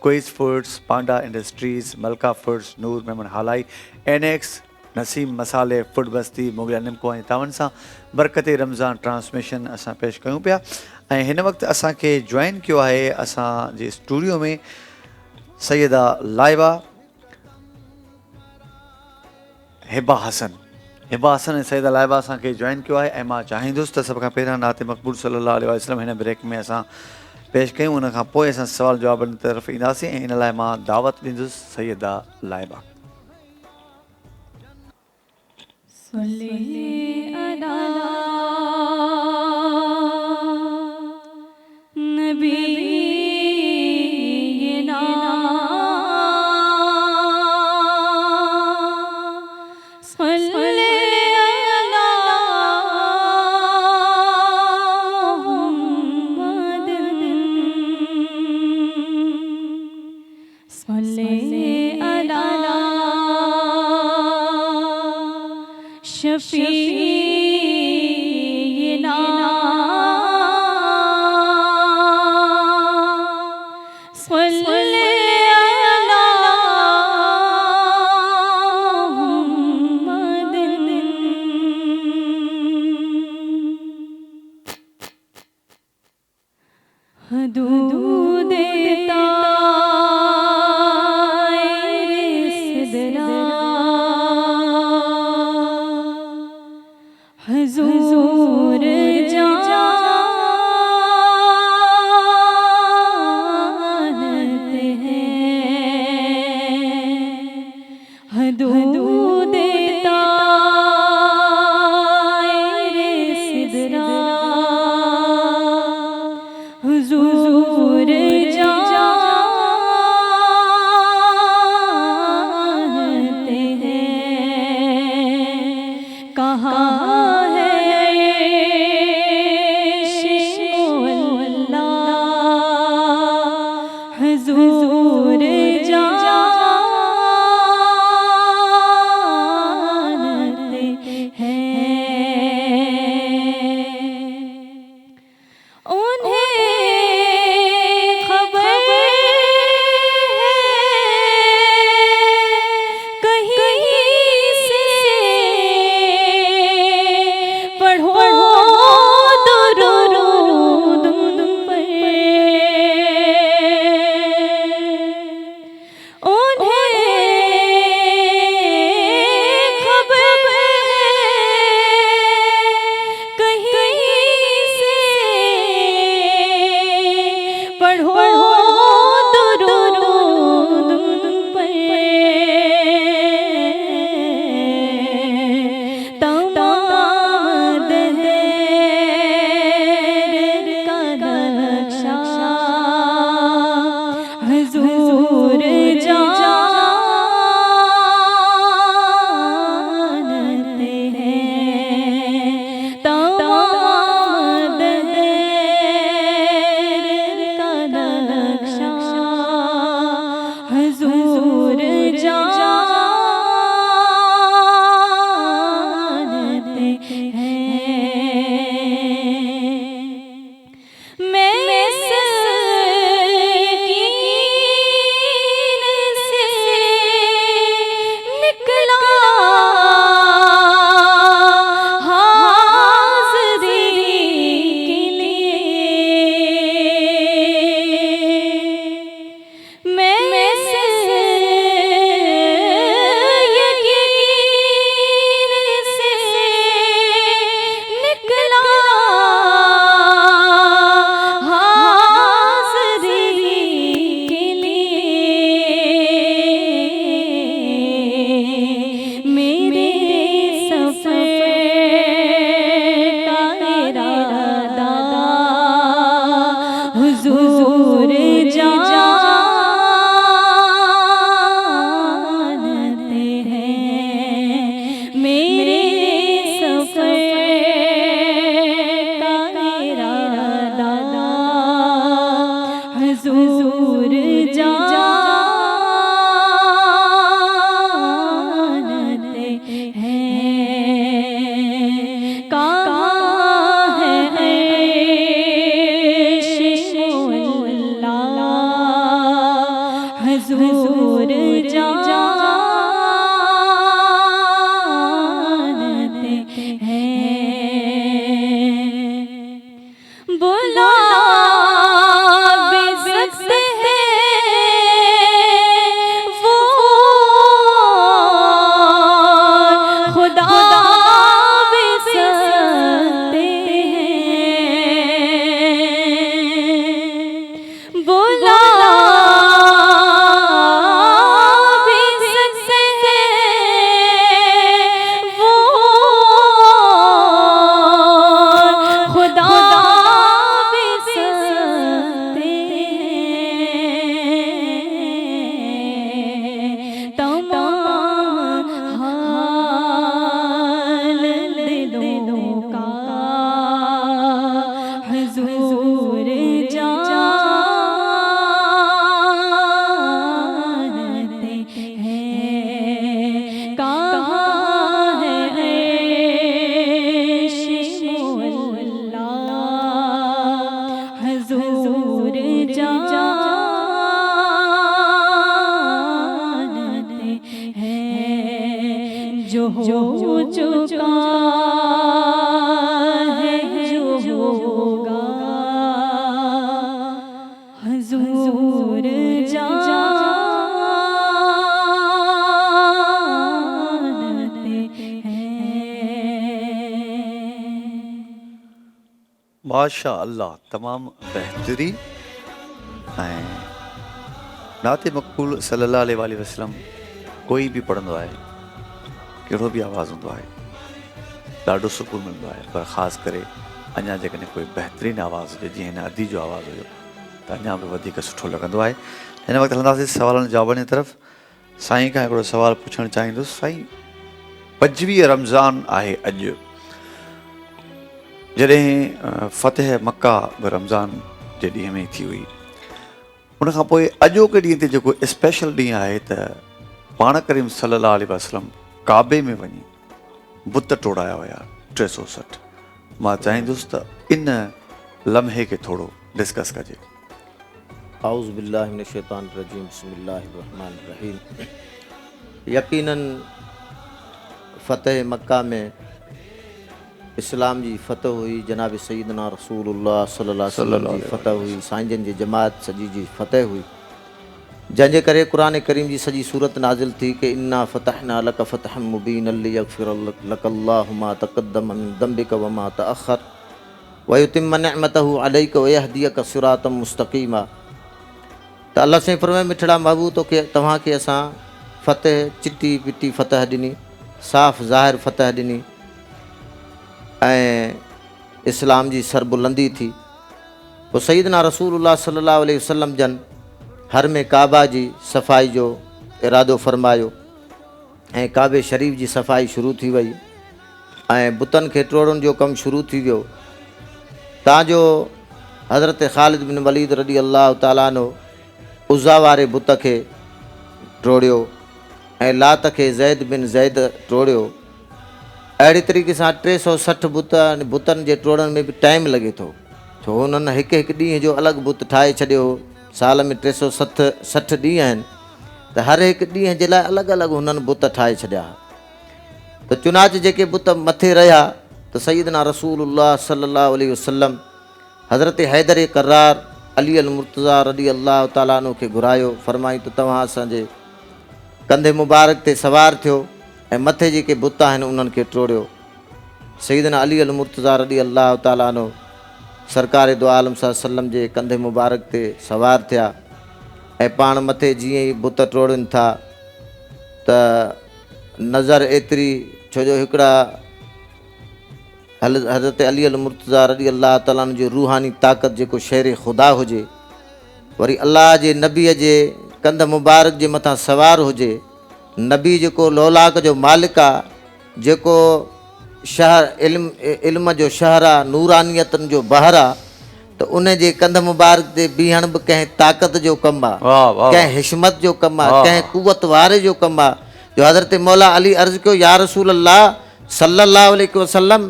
Quiz Foods, Panda Industries, Malka Foods, Noor Memon Halai, NX, Naseem Masale, Food बस्ती, मुगल निमको ऐं तावन सां बरकत रमज़ान ट्रांसमिशन असां पेश कयूं पिया। ऐं हिन वक़्तु असांखे जॉइन कयो आहे असांजे स्टूडियो में सैयदा लाइबा हिबा हसन ऐं सैयदा लाइबा असांखे जॉइन कयो आहे। ऐं मां चाहींदुसि त सभ खां पहिरियां नात मक़बूल सल्लल्लाहु अलैहि वसल्लम हिन ब्रेक में असां पेश कयूं, उन खां पोइ असां सवाल जवाबनि तरफ़ ईंदासीं ऐं इन लाइ मां दावत ॾींदुसि सैयदा लाइबा। चुका है जो होगा हुजूर जानते हैं। माशा अल्लाह, तमामु बहितरीन। ऐं नाते मक़बूल सल्लल्लाहु अलैहि वसल्लम कोई बि पढ़ंदो आहे, कहिड़ो बि आवाज़ु हूंदो आहे, ॾाढो सुकून मिलंदो आहे। पर ख़ासि करे अञा जेकॾहिं कोई बहितरीनु आवाज़ु हुजे, जीअं हिन अदी जो आवाज़ु हुयो, त अञा बि वधीक सुठो लॻंदो आहे। हिन वक़्तु हलंदासीं सवालनि जवाबनि जी तरफ़। साईं खां हिकिड़ो सुवालु पुछणु चाहींदुसि। साईं, 25 रमज़ान आहे अॼु, जॾहिं फ़तेह मक्का बि रमज़ान जे ॾींहं में थी हुई, उनखां पोइ अॼोके ॾींहं ते जेको स्पेशल ॾींहुं आहे त पाण करीम सल्लल्लाहु अलैहि वसल्लम काबे में वञी बुत टोड़ाया हुया 360। मां चाहींदुसि त इन लम्हे खे थोरो डिस्कस कजे। आऊज़ बिल्लाहि मिनश शैतानिर रजीम, बिस्मिल्लाहिर रहमानिर रहीम। यकीनन फ़तेह मक्का में इस्लाम जी फ़तह हुई, जनाब सैयदना रसूलुल्लाह सल्लल्लाहु अलैहि वसल्लम जी फ़तह हुई, साईं जन जी जमात सॼी जी फ़तह हुई, जंहिंजे करे क़ुरान करीम जी सॼी सूरत नाज़िल थी कि इन्ना फ़तहना लक फ़तहम मुबीनन लियग़फ़िर लकल्लाहु मा तक़द्दम मिन ज़ंबिक व मा तअख़र व युतिम्म निअमतहु अलैक व यहदियक सिरातम मुस्तक़ीमा। त अल्लाह साईं फरमाए, मिठड़ा महबूब तोखे तव्हांखे असां फ़तह चिटी पिटी फ़तह ॾिनी, साफ़ ज़ाहिर फ़तह ॾिनी ऐं इस्लाम जी सरबुलंदी थी। पोइ सैयदना रसूलुल्लाह सल्लल्लाहु अलैहि वसल्लम जन हर में काबा जी सफ़ाई जो इरादो फ़रमायो ऐं काबे शरीफ़ जी सफ़ाई शुरू थी वई ऐं बुतनि खे टोड़ण जो कमु शुरू थी वियो। तव्हांजो हज़रत ख़ालिद बिन वलीद रज़ी अल्लाह ताला अन्हु उज़ा वारे बुत खे टोड़ियो ऐं लात खे ज़ैद बिन ज़ैद टोड़ियो। अहिड़ी तरीक़े सां 360 बुतनि जे टोड़ण में बि टाइम लॻे थो, छो हुननि हिकु हिकु ॾींहं जो अलॻि बुत ठाहे छॾियो। साल में 360 ॾींहं आहिनि, त हर हिकु ॾींहं जे लाइ अलॻि अलॻि हुननि बुत ठाहे छॾिया। त चुनाच जेके बुत मथे रहिया त सैयदना रसूलुल्लाह सल्लल्लाहु अलैहि वसल्लम हज़रत हैदर करार अली अल मुर्तज़ा रज़ी अल्लाह ताला अन्हु खे घुरायो, फरमाई त तव्हां असांजे कंधे मुबारक ते सवार थियो ऐं मथे जेके बुत आहिनि उन्हनि खे टोड़ियो। सैयदना अली अल मुर्तज़ा रज़ी अल्लाह ताला अन्हु सरकार दो आलम सल्लम जे कंधे मुबारक ते सवार थिया ऐं पाण मथे जीअं ई बुत टोड़नि था त नज़र एतिरी, छो जो हिकिड़ा हज़रत अली अल मुर्तज़ा रज़ी अल्लाह ताला जो रूहानी ताक़त जेको शेर ख़ुदा हुजे, वरी अल्लाह जे नबीअ जे कंध मुबारक जे मथां सवार हुजे, नबी जेको लौलाक जो मालिक आहे, जेको शहर इल्म जो शहर आहे, नूरानियतनि जो बहर आहे, त उन जे कंध मुबारक ते बीहण बि कंहिं ताक़त जो कमु आहे, कंहिं हिशमत जो कमु आहे, कंहिं कुवत वारे जो कमु आहे। जो हज़रत मौला अली अर्ज़ु कयो, या रसूल अल्लाह सल्लल्लाहु अलैहि वसल्लम,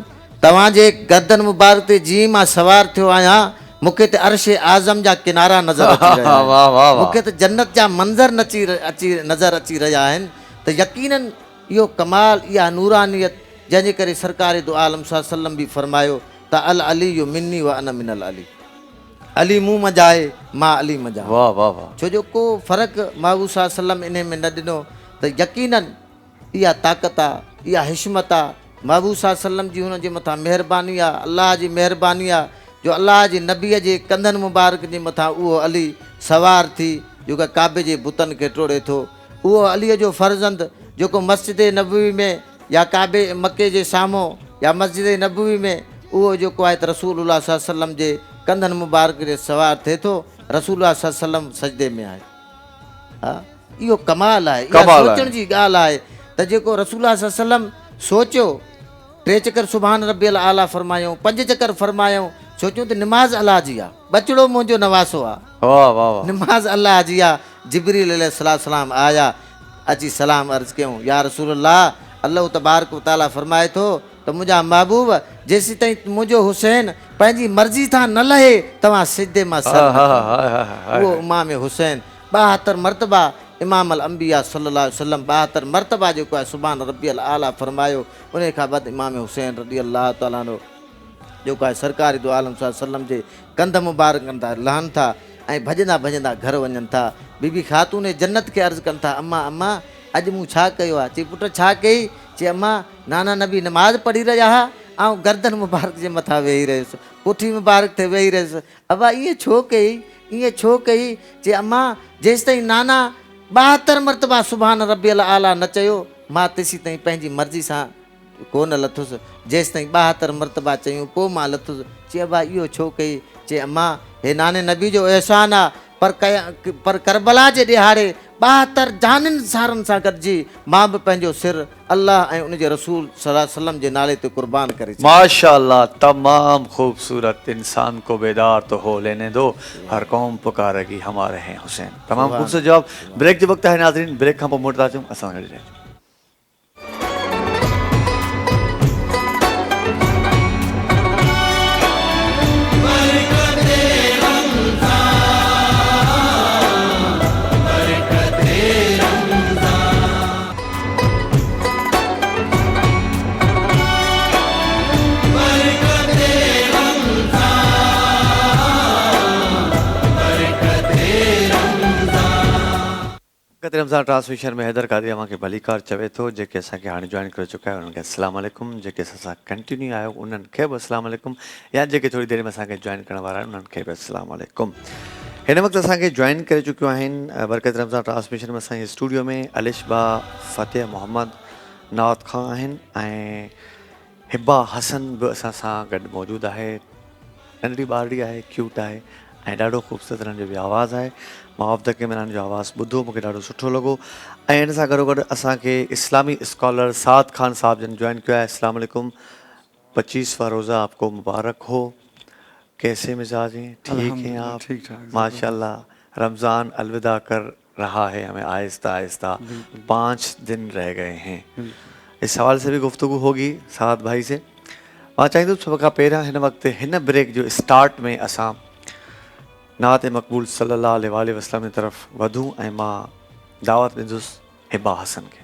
तव्हांजे गर्दन मुबारक ते जीअं मां सवार थियो आहियां, मूंखे त अर्श आज़म जा किनारा नज़र अची रहिया आहिनि, मूंखे त जन्नत जा मंज़र नज़र अची रहिया आहिनि। त यकीनन इहो कमाल, इहा नूरानियत, जंहिंजे करे सरकार दो आलम सल्लम बि फरमायो त अल अली यो मिन्नी व अना मिनल अली, अली मूं मजा आहे, मां अली मजा। वाह वाह वाह। छो जो को फ़र्क़ु महबूब सल्लम इन में न ॾिनो, त यकीनन इहा ताक़त आहे, इहा हिशमत आहे, महबूब सल्लम जी हुन जे मथां महिरबानी आहे, अलाह जी महिरबानी आहे, जो अलाह जे नबीअ जे कंधनि मुबारक जे मथां उहो अली सवार थी जेका काबे जे बुतनि खे टोड़े थो। उहो अलीअ जो फ़र्ज़ंद जेको मस्जिद नबवी में या काबे मके जे साम्हूं या मस्जिद नबवी में उहो जेको आहे त रसूलुल्लाह सल्लम जे कंधनि मुबारक जे सवार थिए थो, रसूलुल्लाह सल्लम सजदे में आहे। हा, इहो कमाल आहे, इहा सोचण जी ॻाल्हि आहे त जेको रसूलुल्लाह सल्लम सोचियो, 3 चकर सुभान रबियल आला फरमायूं, 5 चकर फरमायूं, सोचियूं त निमाज़ अलाह जी आहे, बचड़ो मुंहिंजो नवासो आहे, निमाज़ अलाह जी आहे। जिब्रील अलैहिस्सलाम आया, अची सलाम अर्ज़ कयूं, या रसूलल्लाह, अल्लाह तबारक व तआला फरमाए थो त मुंहिंजा महबूब जेसीं ताईं मुंहिंजो हुसैन पंहिंजी मर्ज़ी सां न लहे, तव्हां सिजदे मां सर उहो इमाम हुसैन 72 मरतबा इमाम अल अंबिया सल्लल्लाहु अलैहि वसल्लम 72 मरतबा जेको आहे सुभान रब्बियल आला फरमायो। उन खां बाद इमाम हुसैन रज़ी अल्लाह ताला अन्हु जेको आहे सरकार दो आलम सल्लम जे कंध मुबारकनि था लहनि था ऐं भॼंदा भॼंदा घर वञनि था। बीबी ख़ातून जन्नत खे अर्ज़ु कनि था, अम्मा अम्मा अॼु मूं छा कयो आहे? चई पुटु छा कई? चई अम्मा नाना नबी नमाज़ पढ़ी रहिया हुआ, ऐं गर्दन मुबारक जे मथां वेही रहियुसि, पुठी मुबारक ते वेही रहियुसि। अबा ईअं छो कई, ईअं छो कई? चई अम्मा जेसि ताईं नाना 72 मरतबा सुभान रब्बियल आला न चयो, मां तेसी ताईं पंहिंजी मर्ज़ी सां कोन लथुसि, जेसि ताईं 72 मरतबा चयूं पोइ मां लथुसि। चई अबा इहो छो कई? चई अम्मा हे नाने नबी जो एहसान आहे, पर करबला जे ॾिहाड़े 72 जाननि सारनि सां गॾिजी मां बि पंहिंजो सिर अल्लाह ऐं उनजे रसूल सल्लल्लाहु अलैहि वसल्लम जे नाले ते कुर्बान करे छॾियो। माशाल्लाह, तमाम खूबसूरत। इंसान को बेदार तो हो लेने दो, हर कौम पुकारेगी हमारे हैं हुसैन। तमाम खूबसूरत जवाब। ब्रेक जो वक्त है नाज़रीन, ब्रेक खां पोइ मोटी था अचूं। असां गॾु रहिजो। बरकत रमज़ान ट्रांसमिशन में हैदर कादरी अव्हां खे भली कार चवे थो। जेके असांखे हाणे जॉइन करे चुका आहियो उन्हनि खे अस्सलाम वालेकुम। जेके असां कंटिन्यू आहियो उन्हनि खे बि अस्सलाम वालेकुम। या जेके थोरी देरि में असांखे जॉइन करण वारा आहिनि उन्हनि खे बि अस्सलाम वालेकुम। हिन वक़्तु असांखे जॉइन करे चुकियूं आहिनि बरकत रमज़ान ट्रांसमिशन में असांजे स्टूडियो में अलिशबा फ़तेह मोहम्मद नात खां आहिनि ऐं हिबा हसन बि असां सां गॾु मौजूदु आहे। नंढड़ी ॿारड़ी आहे, क्यूट आहे ऐं ॾाढो ख़ूबसूरत हिननि जो बि आवाज़ु आहे। मां ऑफ द कैमरा हिननि जो आवाज़ु ॿुधो, मूंखे ॾाढो सुठो लॻो। ऐं हिन सां गॾोगॾु असांखे इस्लामी स्कॉलर साद खान साहब जिन जॉइन किया है। अस्सलाम वालेकुम। 25वां रोज़ा आपको मुबारक हो। कैसे मिजाज हैं? ठीक हैं आप? ठीक ठाक। माशाल्लाह। रमज़ान अलविदा कर रहा है हमें आहिस्ता आहिस्ता, 5 दिन रह गए हैं। इस सवाल से भी गुफ्तगू होगी साद भाई से। मां चाहींदुसि सभ खां पहिरियां हिन वक़्तु हिन ब्रेक जो स्टार्ट में असां नात मक़बूल सल्लल्लाहु अलैहि वसल्लम की तरफ़ वधूं ऐं मां दावत ॾींदुसि हिबा हसन खे।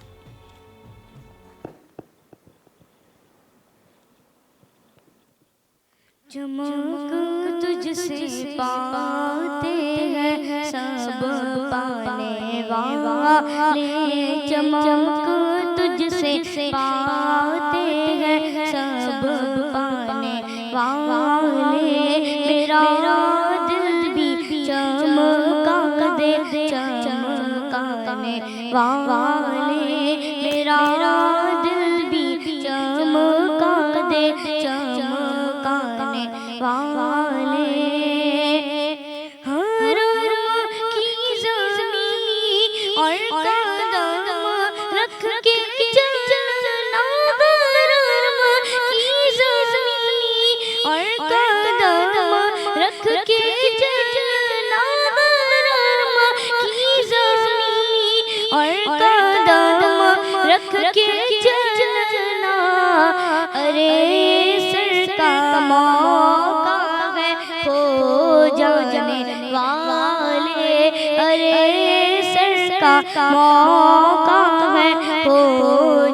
चमक तुझसे पाते हैं सब पाने वाले, चमक तुझसे पाते हैं सब पाने वाले। मेरा दिल भी चमका दे चमकाने वाले, मेरा दिल भी चमका दे चमकाने वाले। हर की ज़मीं और कदम रख के चलना, हर की ज़मीं और कदम रख के चलना, हर की ज़मीं और कदम रख के चलना। अरे सर का मौका है खो जाने वाले, अरे सर का मौका है खो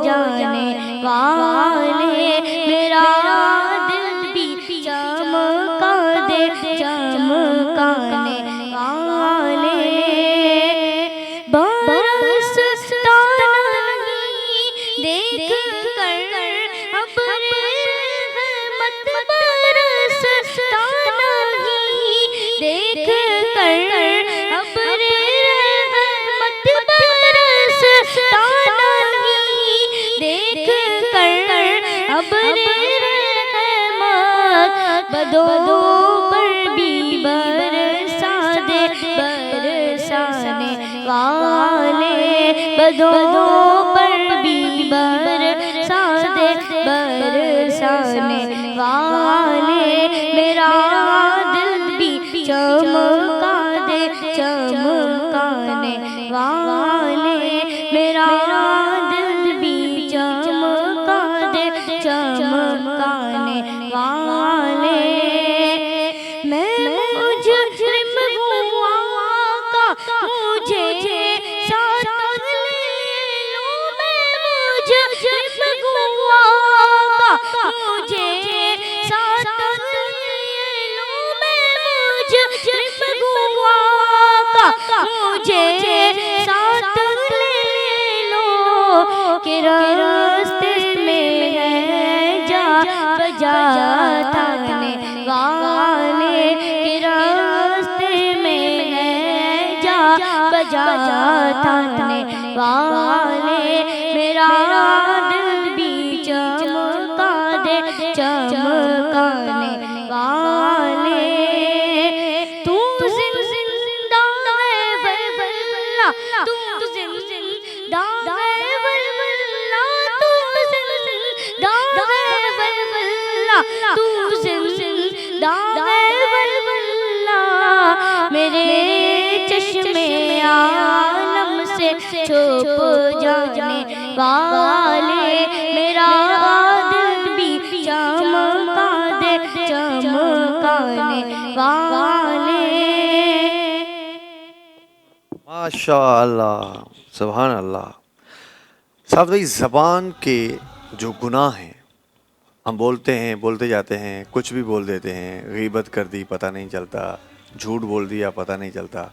जाने वाले। मेरा दिल भी चमका दे चमकाने वाले। बरसता नहीं देख कर अब रहमत, बरसता नहीं देख कर अब रहमत, बरसता नहीं देख कर अब रहमत। बदो पर भी बरसा दे बरसाने वाले, बदो पर भी बरसा दे बरसाने वाले। मेरा दिल भी चमका दे चमकाने वाले, मेरा दिल भी चमका दे चमकाने वाले। मैं मुझरिम हूँ आका, मुझे के रास्ते में है जा बजा थाने वाले के रास्ते में है जा बजा थाने वाले मेरा दिल भी चमका दे चमकाने वाले तू जिंदा है वल्ला तू जिंदा है वल्ला तू जिंदा है वल्ला तू जिंदा है वल्ला मेरे चश्मे आलम से छुप जाने वाले मेरा दिल भी चमका दे चमकाने वाले। माशाअल्लाह, सुभान अल्लाह। साहब भाई, ज़बान के जो गुनाह हैं, हम बोलते हैं, बोलते जाते हैं, कुछ भी बोल देते हैं, गीबत कर दी पता नहीं चलता, झूठ बोल दिया पता नहीं चलता।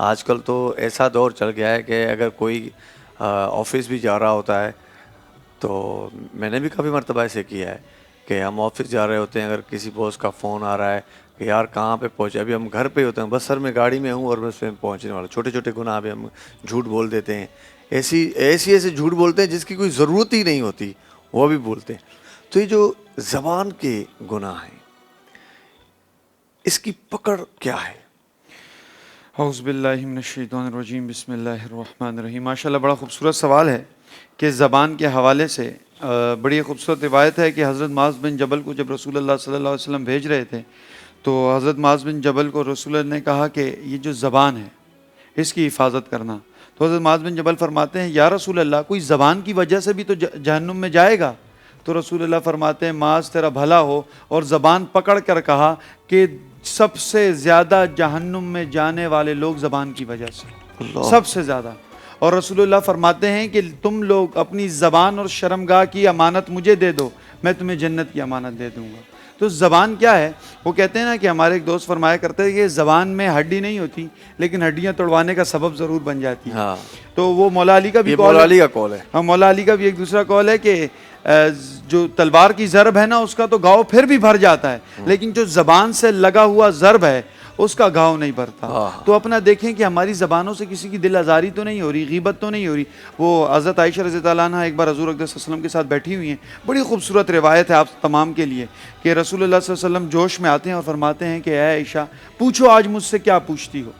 आजकल तो ऐसा दौर चल गया है कि अगर कोई ऑफिस भी जा रहा होता है, तो मैंने भी काफ़ी मरतबा ऐसे किया है कि हम ऑफिस जा रहे होते हैं, अगर किसी बॉस का फ़ोन आ रहा है कि यार कहाँ पे पहुँचे, अभी हम घर पे होते हैं, बस सर मैं गाड़ी में हूँ और बस मैं पहुँचने वाला। छोटे छोटे गुनाह भी हम झूठ बोल देते हैं, ऐसे झूठ बोलते हैं जिसकी कोई ज़रूरत ही नहीं होती, वो भी बोलते हैं। तो ये जो ज़बान के गुनाह हैं, इसकी पकड़ क्या है? औज़ुबिल्लाहिमिनश्शैतानिर्रजीम, बिस्मिल्लाहिर्रहमानिर्रहीम। माशाल्लाह, बड़ा ख़ूबसूरत सवाल है कि ज़बान के हवाले से बड़ी खूबसूरत रिवायत है कि हज़रत माज़ बिन जबल को जब रसूलुल्लाह सल्लल्लाहु अलैहि वसल्लम भेज रहे थे, तो हज़रत माज़ बिन जबल को रसूल ने कहा कि ये जो ज़बान है इसकी हिफाजत करना। तो हज़रत माज़ बिन जबल फरमाते हैं, या रसूल अल्लाह, कोई ज़बान की वजह से भी तो जहन्नुम में जाएगा? तो रसूलुल्लाह फरमाते हैं, माज़ तेरा भला हो, और ज़बान पकड़ कर कहा कि सबसे ज़्यादा जहन्नुम में जाने वाले लोग ज़बान की वजह से, सबसे ज़्यादा। और रसूलुल्लाह फरमाते हैं कि तुम लोग अपनी ज़बान और शर्मगाह की अमानत मुझे दे दो, मैं तुम्हें जन्नत की अमानत दे दूँगा। तो ज़बान क्या है? वो कहते हैं ना कि हमारे एक दोस्त फरमाया करते हैं कि ज़बान में हड्डी नहीं होती, लेकिन हड्डियाँ तोड़वाने का सबब ज़रूर बन जाती है। हाँ। तो वो मौला अली का भी मौला अली का कौल है। हाँ, मौला अली का भी एक दूसरा कौल है कि जो तलवार की ज़रब है ना, उसका तो घाव फिर भी भर जाता है, लेकिन जो ज़बान से लगा हुआ ज़रब है उसका घाव नहीं भरता। तो अपना देखें कि हमारी ज़बानों से किसी की दिल आज़ारी तो नहीं हो रही, गीबत तो नहीं हो रही। वो हज़रत आयशा रज़ी अल्लाह अन्हा एक बार हज़ूर अक़दस सल्लल्लाहु अलैहि वसल्लम के साथ बैठी हुई हैं, बड़ी खूबसूरत रिवायत है आप तमाम के लिए कि रसूलुल्लाह सल्लल्लाहु अलैहि वसल्लम जोश में आते हैं और फरमाते हैं कि ऐ आयशा, पूछो आज मुझसे क्या पूछती हो।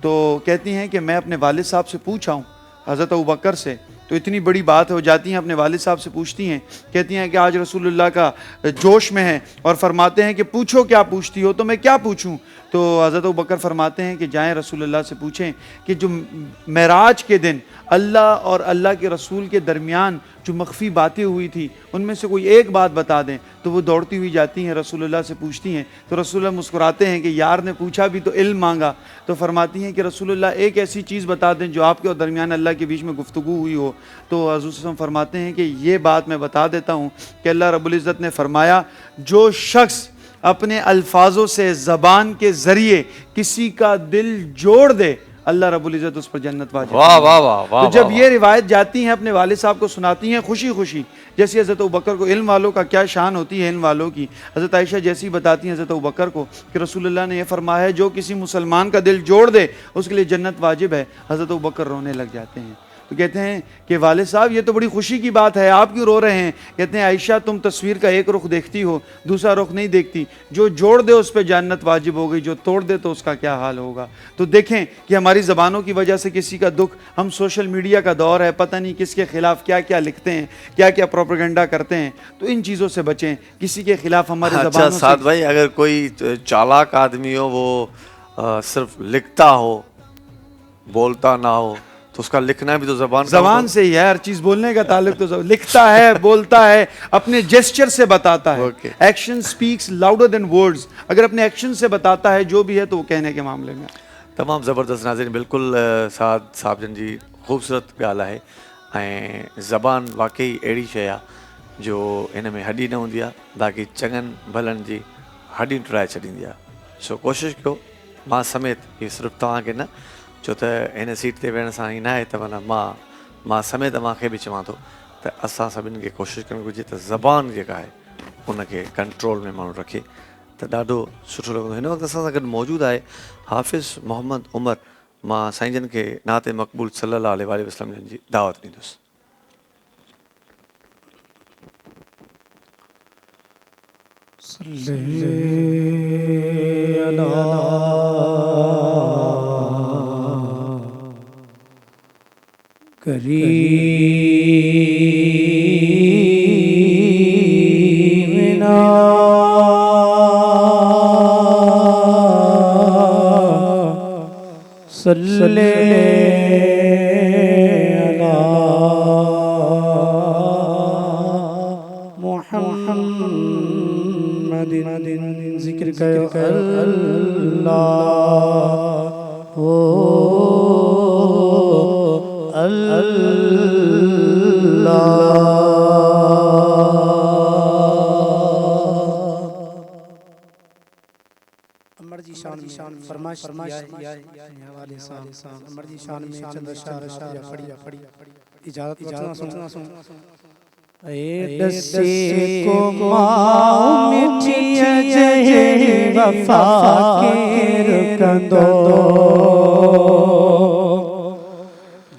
तो कहती हैं कि मैं अपने वालिद साहब से पूछा हूँ, हज़रत अबू बकर से। तो इतनी बड़ी बात है, हो जाती हैं अपने वालिद साहब से पूछती हैं, कहती हैं कि आज रसूलुल्लाह का जोश में है और फरमाते हैं कि पूछो क्या पूछती हो। तो मैं क्या पूछूं? तो हज़रत अबू बकर फरमाते हैं कि जाएं रसूलुल्लाह से पूछें कि जो मेराज के दिन अल्लाह और अल्लाह के रसूल के दरमियान जो मख्फी बातें हुई थी, उनमें से कोई एक बात बता दें। तो वो दौड़ती हुई जाती हैं, रसूलुल्लाह से पूछती हैं। तो रसूलुल्लाह मुस्कुराते हैं कि यार ने पूछा भी तो इल्म मांगा। तो फरमाती हैं कि रसूलुल्लाह एक ऐसी चीज़ बता दें जो आपके और दरमियान अल्लाह के बीच में गुफ्तगू हुई हो। तो हज़रत सल्लल्लाहु अलैहि वसल्लम फरमाते हैं कि ये बात मैं बता देता हूँ कि अल्लाह रब्बुल इज़्ज़त ने फरमाया, जो शख्स अपने अल्फाजों से ज़बान के ज़रिए किसी का दिल जोड़ दे, अल्लाह रब्बुल इज़्ज़त उस पर जन्नत वाजिब। वाह वाह वाह वाह। तो जब ये रिवायत जाती हैं अपने वालिद साहब को सुनाती हैं खुशी खुशी, जैसे हज़रत अबू बकर को, इल्म वालों का क्या शान होती है इल्म वालों की। हज़रत आयशा जैसी बताती हैं हज़रत अबू बकर को कि रसूलुल्लाह ने यह फरमाया है, जो किसी मुसलमान का दिल जोड़ दे उसके लिए जन्नत वाजिब है। हज़रत अबू बकर रोने लग जाते हैं। तो कहते हैं कि वालिद साहब ये तो बड़ी खुशी की बात है, आप क्यों रो रहे हैं? कहते हैं आयशा, तुम तस्वीर का एक रुख देखती हो, दूसरा रुख नहीं देखती। जो जोड़ दे उस पर जन्नत वाजिब हो गई, जो तोड़ दे तो उसका क्या हाल होगा। तो देखें कि हमारी ज़बानों की वजह से किसी का दुख, हम सोशल मीडिया का दौर है, पता नहीं किसके खिलाफ क्या क्या लिखते हैं, क्या क्या प्रोपेगेंडा करते हैं। तो इन चीज़ों से बचें, किसी के खिलाफ हमारे अच्छा साद भाई, अगर कोई चालाक आदमी हो, वो सिर्फ लिखता हो, बोलता ना हो, तो उसका लिखना भी तो ज़बान से ही है। हर चीज़ बोलने का ताल्लुक तो लिखता है, बोलता है, अपने जेस्चर से बताता है। Action speaks louder than words. अगर अपने एक्शन से बताता है जो भी है तो वो कहने के मामले में तमाम ज़बरदस्त। नाज़रीन, बिल्कुल साद साहब जी ख़ूबसूरत ॻाल्हि आहे। ऐं ज़बान वाकई अहिड़ी शइ आहे जो हिन में हॾी न हूंदी आहे, बाक़ी चङनि भलनि जी हॾी टुराए छॾींदी आहे। सो कोशिशि कयो, मां समेत, इहो सिर्फ़ु तव्हांखे न, छो त हिन सीट ते वेहण सां ई न आहे त माना मां समेत तव्हांखे बि चवां थो त त असां सभिनी खे कोशिशि करणु घुरिजे त ज़बान जेका आहे उनखे कंट्रोल में माण्हू रखे त ॾाढो सुठो लॻंदो। हिन वक़्तु असां सां गॾु मौजूदु आहे हाफ़िज़ मोहम्मद उमर। मां साईं जन खे नाते मक़बूल सल्लल्लाहु अलैहि वसल्लम जी दावत ॾींदुसि। करीमना सल्ले अला मुहम्मदिन जिक्र करो अल्लाह हो अमर जी शान फरमाइश किया है हवाले शान अमर जी शान में चंद अशआर पढ़ी इजाजत सुन ए दसे को मां मिठी जहे वफा के रुकंदो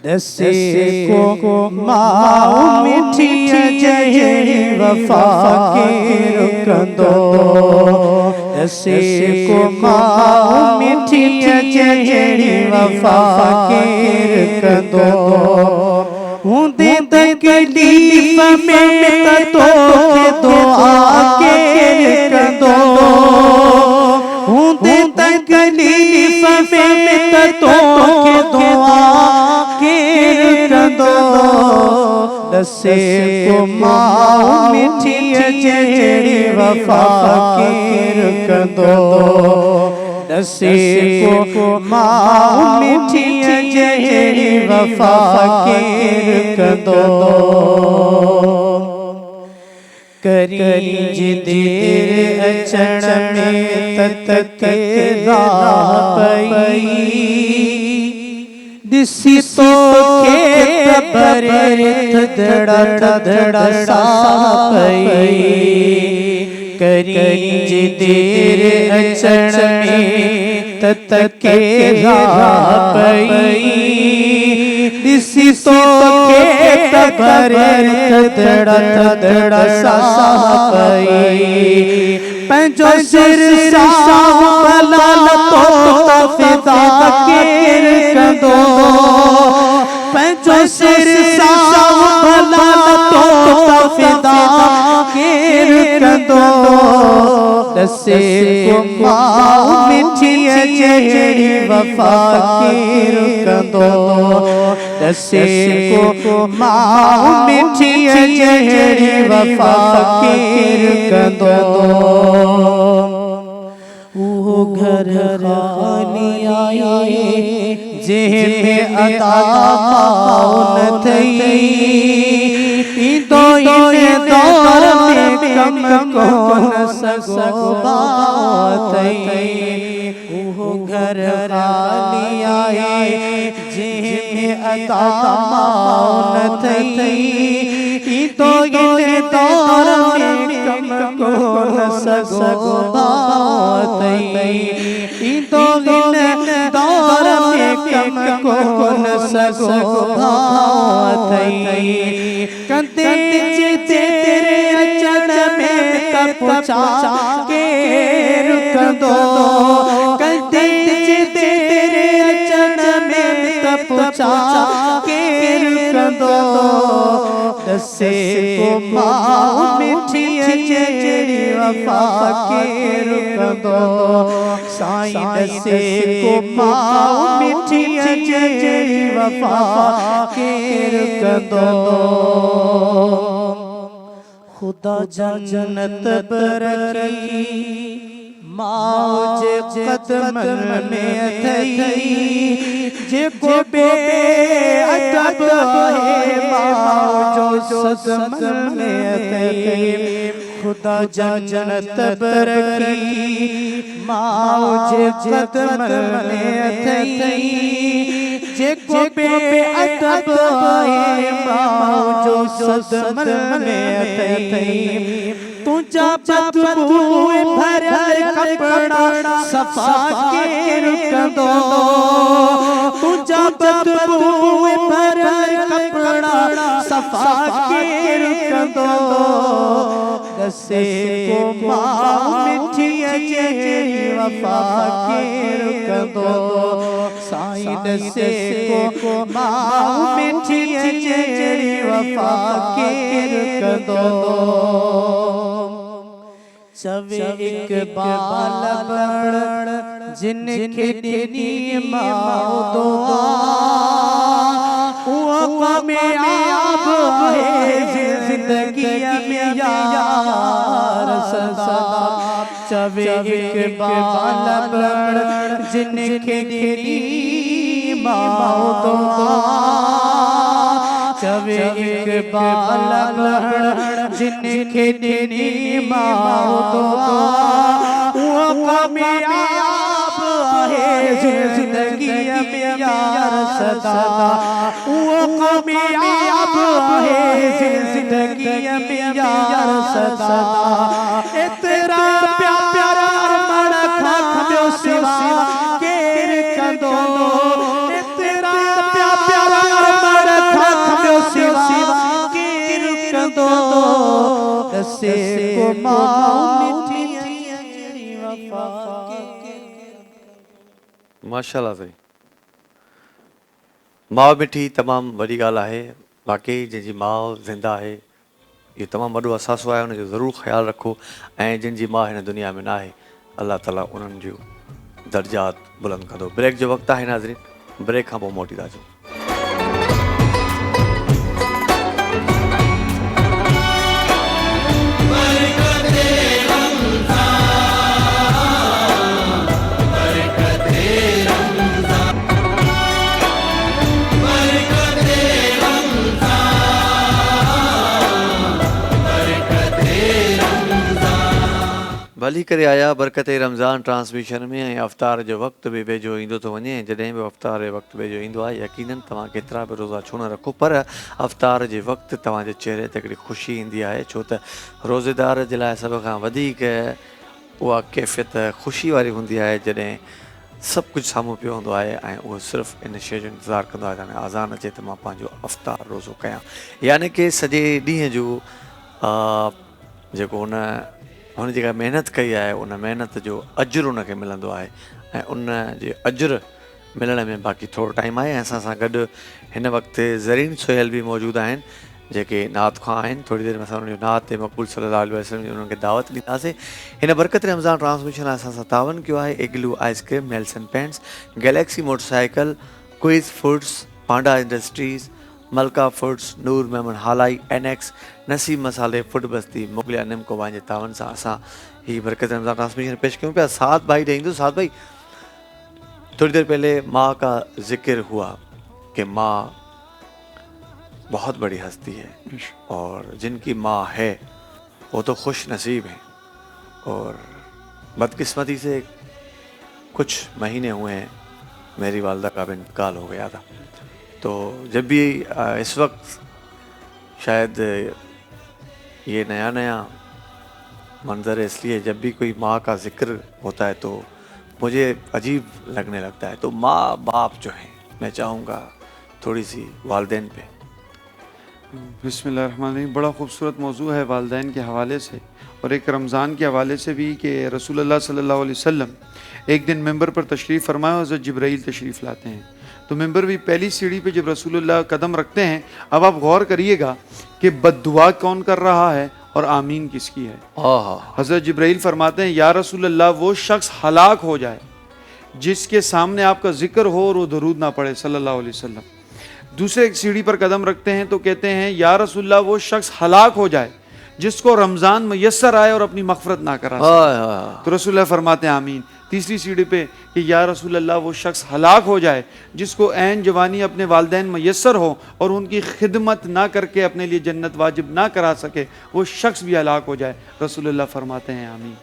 दसे को मां मिठी जहे वफा के रुकंदो दसे को मां मिठी जहे वफा के रुकंदो हुंदे तकलीफ में तो के दुआ के रुकंदो हुंदे तकलीफ में तो के दुआ के रुकंदो दसे को मां मिठी जड़ी वफा के रुकंदो दसे को मां मिठी जड़ी वफा के रुकंदो करी देर अचण में तत राह पई दिसी तो के धड़ा सा पई करी देर अचण में तत के राह पई दिसी तो के धड़ा सा पई पंजो सिर सा बलाल तो फिदा के रुकंदो पंजो सिर सा बलाल तो फिदा के रुकंदो दसे को मां मिठी जड़ी वफा के रुकंदो दसे को मां मिठी जड़ी वफा के रुकंदो वो घर खाली आए जेमे अता न थई तो इन दौर में कम को न सगो बात वो घर खाली आए जेमे अता न थई तो इन दौर में कम को न सगो बात तो इन दौर में कम को न सगो बात कंते तेरे चरण में कपचा के रुकंदो कंते तेरे चरण में कपचा के रुकंदो दसे को मां मिठी जड़ी वफा के रुकंदो साईं दसे को मां मिठी जड़ी वफा के रुकंदो खुदा जन्नत पर रखी मौज कदमन में थई जेको बे अदब है मौजो सदमन में थई खुदा जन्नत पर रखी मौज कदमन में थई जेको बेअदब आहे मां जो सदमल में अथई तुझा बदबू भरल कपड़ा सफा के रुकंदो तुझा बदबू भरल कपड़ा सफा के रुकंदो दसे को मां मिठी जेड़ी वफा के रुकंदो साईं दसे को मां मिठी जेड़ी वफा के रुकंदो चवे इकबाल बड़ जिनखे ॾिनी मां दुआ उहो कामयाब आहे ज़िंदगीअ में यार सदा चवे इकबाल बड़ जिनखे ॾिनी मां दुआ चवे इकबाल बड़ जिनखे ॾिनी मां दुआ उहो कामयाब आहे ज़िंदगीअ में यार सदा उहो कामयाब आहे ज़िंदगीअ में यार सदा एतिरा प्यारा मण खां ॿियो सिवा केर कंदो एतिरा प्यारा मण खां ॿियो सिवा केर कंदो दसे को मां मिठी जेड़ी वफा माशाल्लाह साईं माउ मिठी तमामु वॾी ॻाल्हि आहे वाकई जंहिंजी माउ ज़िंदा आहे इहो तमामु वॾो असासो आहे हुनजो ज़रूरु ख़्यालु रखो ऐं जिनजी माउ हिन दुनिया में न आहे अलाह ताला उन्हनि जूं दर्जात बुलंद कंदो ब्रेक जो वक़्तु आहे नाज़रीन ब्रेक खां पोइ मोटी था अचूं भली करे आया बरकत रमज़ान ट्रांसमिशन में ऐं अफ़्तार जो वक़्तु बि वेझो ईंदो थो वञे जॾहिं बि अफ़्तार जो वक़्तु वेझो ईंदो आहे यकीनन तव्हां केतिरा बि रोज़ा छो न रखो पर अफ़्तार जे वक़्तु तव्हांजे चेहरे ते हिकिड़ी ख़ुशी ईंदी आहे छो त रोज़ेदार जे लाइ सभ खां वधीक उहा कैफ़ियत ख़ुशी वारी हूंदी आहे जॾहिं सभु कुझु साम्हूं पियो हूंदो आहे ऐं उहो सिर्फ़ु इन शइ जो इंतज़ारु कंदो आहे त आज़ान अचे त मां पंहिंजो अफ़्तार रोज़ो कयां यानी कि सॼे ॾींहं जो जेको हुन जेका महिनत कई आहे उन महिनत जो अजुरु उनखे मिलंदो आहे ऐं उन जे अजुरु मिलण में बाक़ी थोरो टाइम आहे ऐं असां सां गॾु हिन वक़्तु ज़रीन सुहेल बि मौजूदु आहिनि जेके नात खां आहिनि थोरी देरि में असां उन्हनि जो नात ते मक़बूल सल्लल्लाहु अलैहि वसल्लम जी उन्हनि खे दावत ॾींदासीं हिन बरकत रमज़ान ट्रांसमिशन लाइ असां सां तावन कयो आहे Igloo ice cream Nelson Paints Galaxy motorcycle Quiz Foods Panda Industries Malka Foods Noor Memon Halai NX Naseeb Masale Food बस्ती मुगलिया निमको जे तावन सां असां हीअ बरकत रमज़ान ट्रांसमिशन पेश कयूं पिया सात भाई ॾे ईंदो सात भाई थोड़ी देर पहले माँ का जिक्र हुआ कि माँ बहुत बड़ी हस्ती है और जिनकी माँ है वो तो खुश नसीब हैं और बदकिस्मती से कुछ महीने हुए हैं मेरी वालदा का भी इंतकाल हो गया था तो जब भी इस वक्त शायद ये नया नया मंज़र है इसलिए जब भी कोई माँ का जिक्र होता है तो मुझे अजीब लगने लगता है तो माँ बाप जो हैं मैं चाहूँगा थोड़ी सी वालिदैन पे बिस्मिल्लाहिर्रहमानिर्रहीम बड़ा खूबसूरत मौजू है वालिदैन के हवाले से और एक रमज़ान के हवाले से भी कि रसूलुल्लाह सल्लल्लाहु अलैहि वसल्लम एक दिन मिंबर पर तशरीफ़ फरमाए और हज़रत जिब्राईल तशरीफ़ लाते हैं तो मिंबर भी पहली सीढ़ी पे जब रसूलुल्लाह कदम रखते हैं अब आप गौर करिएगा कि बद्दुआ कौन कर रहा है और आमीन किसकी है। हज़रत जिब्राईल फरमाते हैं या रसूलुल्लाह वो शख्स हलाक हो जाए जिसके सामने आपका जिक्र हो और वो दरूद ना पढ़े सल्लल्लाहु अलैहि वसल्लम। दूसरे सीढ़ी पर कदम रखते हैं तो कहते हैं या रसूलुल्लाह वो शख्स हलाक हो जाए जिसको रमज़ान मयस्सर आए और अपनी मग़फ़िरत ना करा सके। तो रसूलुल्लाह फरमाते हैं आमीन। तीसरी सीढ़ी पे कि या रसूलल्लाह वो शख्स हलाक हो जाए जिसको ऐन जवानी अपने वालिदैन मयस्सर हो और उनकी खिदमत ना करके अपने लिए जन्नत वाजिब ना करा सके वो शख्स भी हलाक हो जाए। रसूलुल्लाह फरमाते हैं आमीन।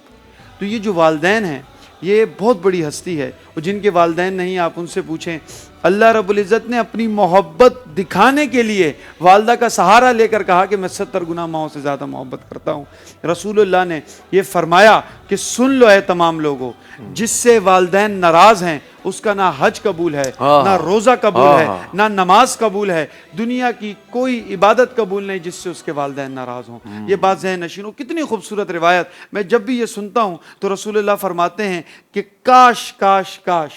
तो ये जो वालिदैन हैं ये बहुत बड़ी हस्ती है और जिनके वालिदैन नहीं आप उनसे पूछें अल्लाह रब्बुल इज़्ज़त ने अपनी मोहब्बत दिखाने के लिए वालदा का सहारा लेकर कहा कि मैं 70 गुना माओं से ज़्यादा मोहब्बत करता हूँ। रसूलुल्लाह ने ये फरमाया कि सुन लो ऐ तमाम लोगों, जिससे वालदैन नाराज़ हैं उसका ना हज कबूल है, ना रोज़ा कबूल है, ना नमाज कबूल है, दुनिया की कोई इबादत कबूल नहीं जिससे उसके वालदैन नाराज़ हों। ये बात ज़हन नशीन हो, कितनी खूबसूरत रिवायत। मैं जब भी ये सुनता हूँ तो रसूलुल्लाह फरमाते हैं कि काश काश काश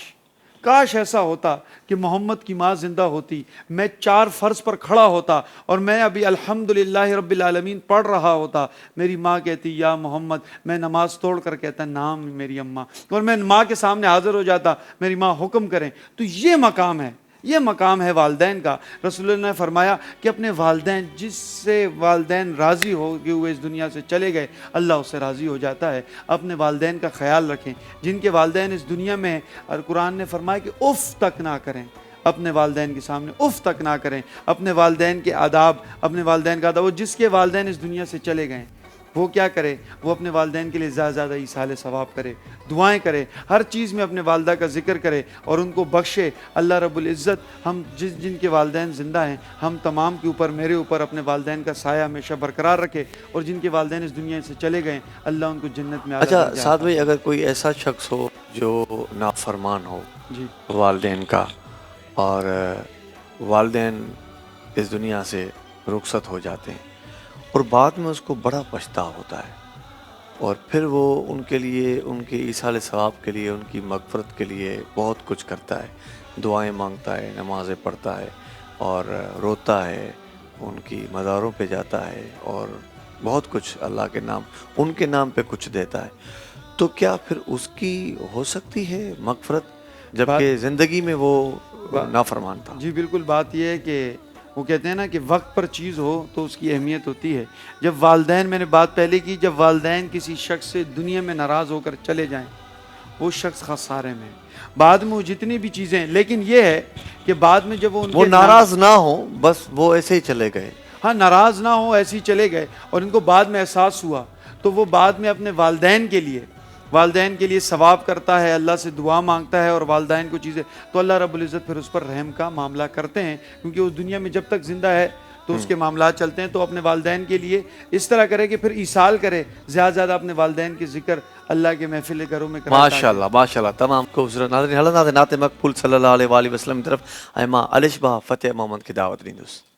काश ऐसा होता कि मोहम्मद की माँ जिंदा होती, मैं 4 फर्ज पर खड़ा होता और मैं अभी अल्हम्दुलिल्लाह रब्बिल आलमीन पढ़ रहा होता। मेरी माँ कहती या मोहम्मद, मैं नमाज तोड़ कर कहता नाम मेरी अम्मा, और मैं माँ के सामने हाजिर हो जाता, मेरी माँ हुक्म करें। तो ये मकाम है, ये मकाम है वालदैन का। रसूलुल्लाह ने फरमाया कि अपने वालदैन, जिससे वालदैन राज़ी हो कि हुए इस दुनिया से चले गए, अल्लाह उससे राज़ी हो जाता है। अपने वालदैन का ख्याल रखें, जिनके वालदैन इस दुनिया में हैं। और कुरान ने फरमाया कि उफ़ तक ना करें, अपने वालदैन के सामने उफ़ तक ना करें। अपने वालदैन के आदाब, अपने वालदैन का आदाब, वो जिसके वालदैन इस दुनिया से चले गए वो क्या करे, वो अपने वालदैन के लिए ज़्यादा ज़्यादा ईसाले सवाब करे, दुआएं करे, हर चीज़ में अपने वालदा का जिक्र करे और उनको बख्शे। अल्लाह रब्बुल इज़्ज़त हम जिनके वालदैन ज़िंदा हैं, हम तमाम के ऊपर, मेरे ऊपर अपने वालदैन का साया हमेशा बरकरार रखे, और जिनके वालदैन इस दुनिया से चले गए अल्लाह उनको जन्नत में अच्छा साद भाई, अगर कोई ऐसा शख्स हो जो नाफरमान हो जी वालदैन का, और वालदैन इस दुनिया से रुखसत हो जाते हैं और बाद में उसको बड़ा पछतावा होता है, और फिर वो उनके लिए, उनके ईसाले सवाब के लिए, उनकी मगफरत के लिए बहुत कुछ करता है, दुआएं मांगता है, नमाज़ें पढ़ता है और रोता है, उनकी मज़ारों पे जाता है और बहुत कुछ अल्लाह के नाम, उनके नाम पे कुछ देता है, तो क्या फिर उसकी हो सकती है मगफरत, जबकि ज़िंदगी में वो नाफरमान था? जी बिल्कुल, बात यह है कि वो कहते हैं ना कि वक्त पर चीज़ हो तो उसकी अहमियत होती है। जब वालदैन, मैंने बात पहले की, जब वालदैन किसी शख्स से दुनिया में नाराज़ होकर चले जाएं, वो शख्स खसारे में, बाद में वो जितनी भी चीज़ें, लेकिन ये है कि बाद में जब वो नाराज़ ना हो, बस वो ऐसे ही चले गए, हाँ नाराज़ ना हो, ऐसे ही चले गए, और इनको बाद में एहसास हुआ, तो वो बाद में अपने वालदैन के लिए सवाब करता है, अल्लाह से दुआ मांगता है और वालदैन को चीज़ें, तो अल्लाह रब्बुल इज़्ज़त फिर उस पर रहम का मामला करते हैं, क्योंकि उस दुनिया में जब तक ज़िंदा है तो उसके मामला चलते हैं। तो अपने वालदैन के लिए इस तरह करे कि फिर ईसाल करे, ज़्यादा ज़्यादा अपने वालदैन के जिक्र अल्लाह के महफिल घरों में कराता है। माशाल्लाह माशाल्लाह, तमाम खूबसूरत। नाज़रीन, हला नाते नाते मकबूल सल्लल्लाहु अलैहि वसल्लम की तरफ अम्मा अलिशबा फ़तेह मोहम्मद की दावत ॾींदुसि।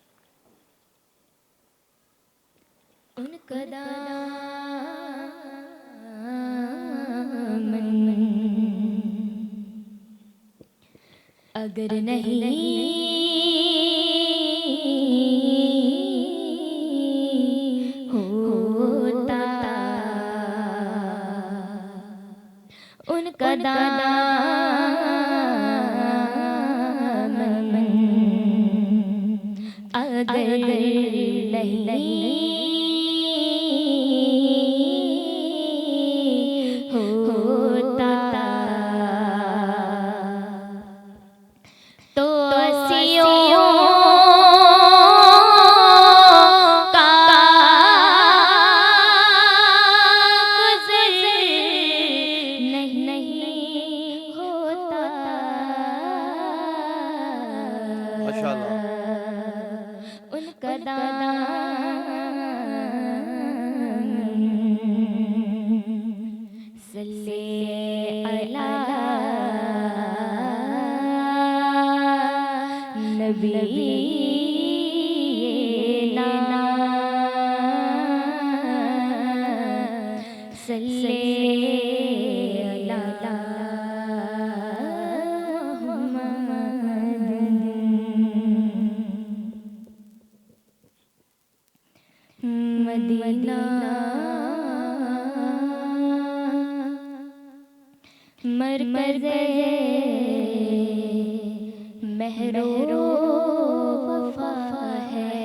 अगर नहीं होता उनका दामन, अगर नहीं होता तो सियों का गुज़र नहीं होता। माशाल्लाह। उनका दामन सल्ले अला नबीना सल्ले अला मदीना मरकज़े महरो वफ़ा है।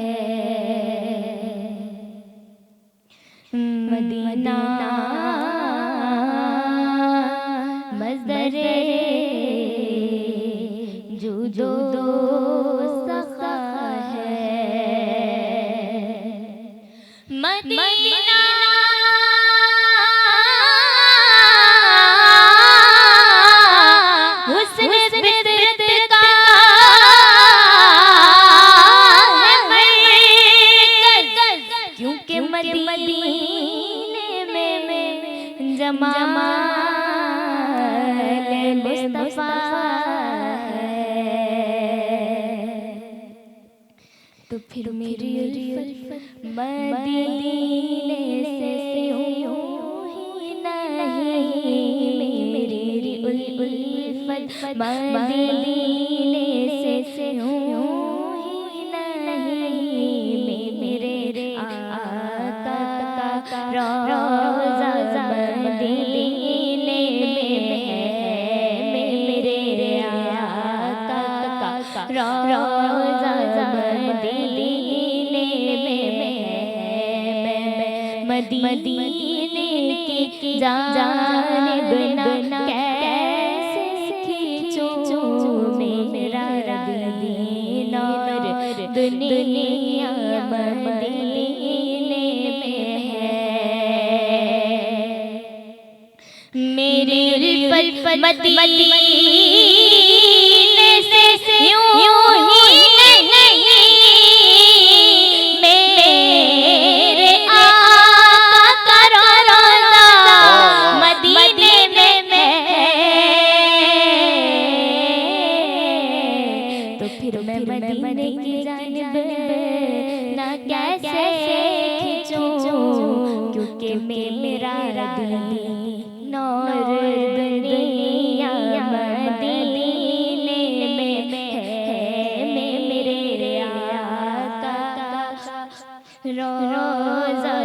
मदीना मज़दरे जो सखा है। मदीना हुस्न फितरत का जमाल मुस्तफा तो फिर मेरी उल्फत मदीने से यूं ही नहीं, मेरी उल्फत मदीने से यूं ही नहीं, मेरे आका का रोज़ा मदीने में है, मेरे आका का रोज़ा मदीने की जानिब ना कैसे खींचूं मेरा दीन और दुनिया मदीने में है, मेरी उल्फत मदीने से यूं ही नहीं, मेरे आका का रोज़ा मदीने में है, तो फिर मैं मदीने की जानिब ना कैसे खींचूं, क्योंकि मेरा दीन और दुनिया मदीने में है, मेरे आका का रोज़ा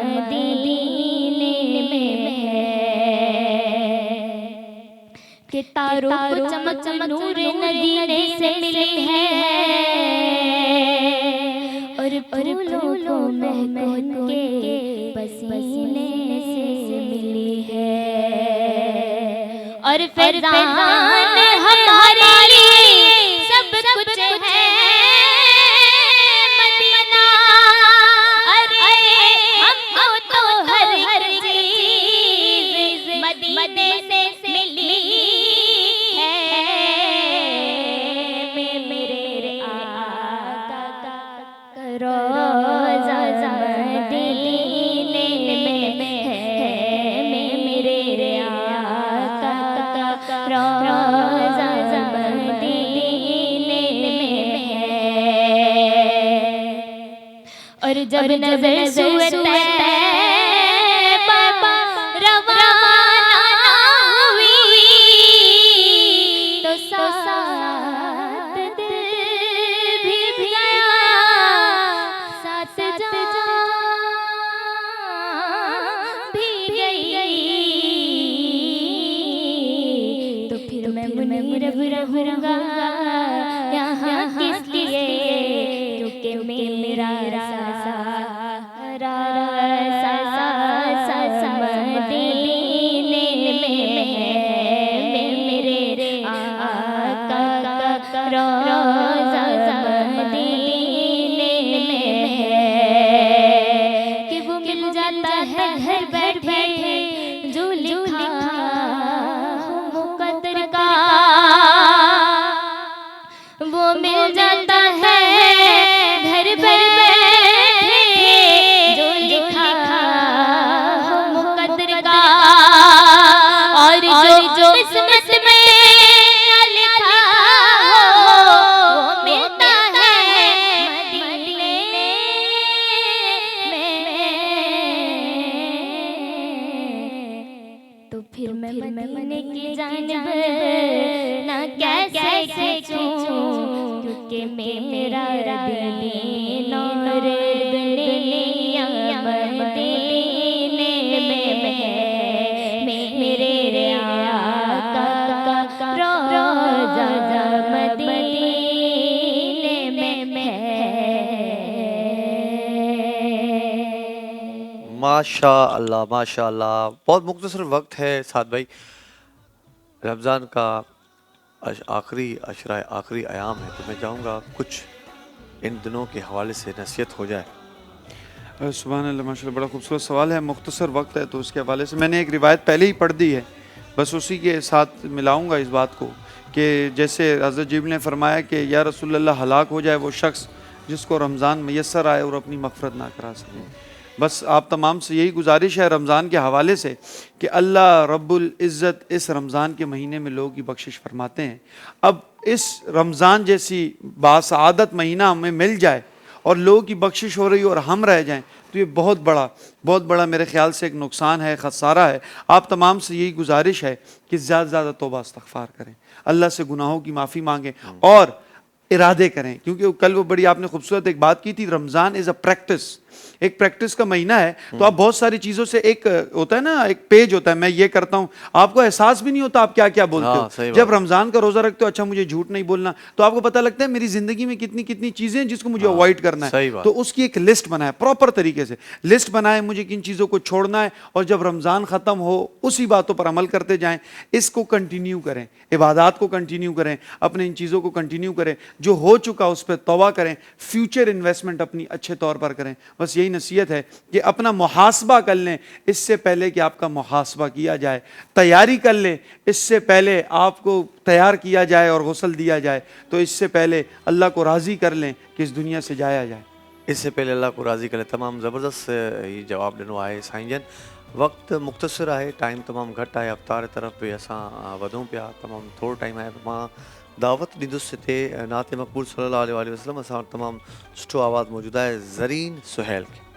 मदीने में है, कि तारों को चमक नूर मदीने से मिली है, और फूलों को महक के पसीने से मिली है, और फैज़ान हमारे लिए सब कुछ है मदीना, अरे हमको तो हर चीज़ मदीने से मिली है, मेरे आका का रोज़ा मदीने में है, मेरे आका का रोज़ा मदीने में है, और जब नज़र सुए तैबा रवाना हुई, तो साथ दिल भी गया, साथ जान भी गई, तो फिर मैं मुनीब रहूँगा यहाँ किस लिए, क्योंकि मेरा मदीने में है, मेरे आका का रोज़ा मदीने में है, कि वो मिल जाता है घर बैठे जो लिखा मुक़द्दर का, वो मिल जाता है घर बैठे जो लिखा मुक़द्दर का, और जो किस्मत में लिखा हो वो मिलता है मदीने में, तो फिर मैं मदीने की जानिब ना कैसे खींचूं, क्योंकि मेरा दीन और दुनिया मदीने में है, मेरे आका का रोज़ा मदीने में है। माशा अल्लाह माशा अल्लाह। बहुत मुख्तसर वक्त है साद भाई, रमज़ान का आखिरी अशरा आखिरी अयाम है, तो मैं चाहूँगा कुछ इन दिनों के हवाले से नसीहत हो जाए। सुभान अल्लाह माशाल्लाह, बड़ा खूबसूरत सवाल है। मुख्तसर वक्त है तो उसके हवाले से मैंने एक रिवायत पहले ही पढ़ दी है, बस उसी के साथ मिलाऊंगा इस बात को कि जैसे हज़रत जिब्रील ने फरमाया कि या रसूलल्लाह हलाक हो जाए वो शख्स जिसको रमज़ान मैसर आए और अपनी मग़फ़िरत ना करा सके। बस आप तमाम से यही गुजारिश है रमज़ान के हवाले से कि अल्लाह रब्बुल इज़्ज़त इस रमज़ान के महीने में लोगों की बख्शिश फरमाते हैं। अब इस रमज़ान जैसी बासआदत महीना हमें मिल जाए और लोगों की बख्शिश हो रही हो और हम रह जाएं, तो ये बहुत बड़ा मेरे ख्याल से एक नुकसान है, खसारा है। आप तमाम से यही गुजारिश है कि ज़्यादा से ज़्यादा तौबा इस्तग़फ़ार करें, अल्लाह से गुनाहों की माफ़ी मांगें और इरादे करें। क्योंकि कल वो बड़ी आपने खूबसूरत एक बात की थी, रमज़ान इज़ अ प्रैक्टिस, एक प्रैक्टिस का महीना है। तो आप बहुत सारी चीज़ों से, एक होता है ना, एक पेज होता है, मैं ये करता हूँ, आपको एहसास भी नहीं होता आप क्या क्या बोलते हो। जब रमज़ान का रोज़ा रखते हो, अच्छा मुझे झूठ नहीं बोलना, तो आपको पता लगता है मेरी ज़िंदगी में कितनी कितनी चीज़ें हैं जिसको मुझे अवॉइड करना है। तो उसकी एक लिस्ट बनाए, प्रॉपर तरीके से लिस्ट बनाए, मुझे किन चीज़ों को छोड़ना है, और जब रमज़ान ख़त्म हो उसी बातों पर अमल करते जाएँ। इसको कंटिन्यू करें, इबादत को कंटिन्यू करें, अपने इन चीज़ों को कंटिन्यू करें, जो हो चुका उस पर तौबा करें, फ्यूचर इन्वेस्टमेंट अपनी अच्छे तौर पर करें। बस यही नसीहत है कि अपना मुहासबा कर लें इससे पहले कि आपका मुहासबा किया जाए, तैयारी कर लें इससे पहले आपको तैयार किया जाए और गुस्ल दिया जाए, तो इससे पहले अल्लाह को राज़ी कर लें कि इस दुनिया से जाया जाए। इससे पहले अल्लाह को राज़ी करें। तमामु ज़बरदस्त ही जवाब ॾिनो आहे साईं जन। वक़्तु मुख़्तसिर आहे, टाइम तमामु घटि आहे, अफ़्तार तरफ़ बि असां वधूं पिया, तमामु थोरो टाइम आहे। मां दावत ॾींदुसि हिते नाते मक़बूल सल्लल्लाहु अलैहि वसल्लम, असां वटि तमामु सुठो आवाज़ु मौजूदु आहे, ज़रीन सुहैल खे।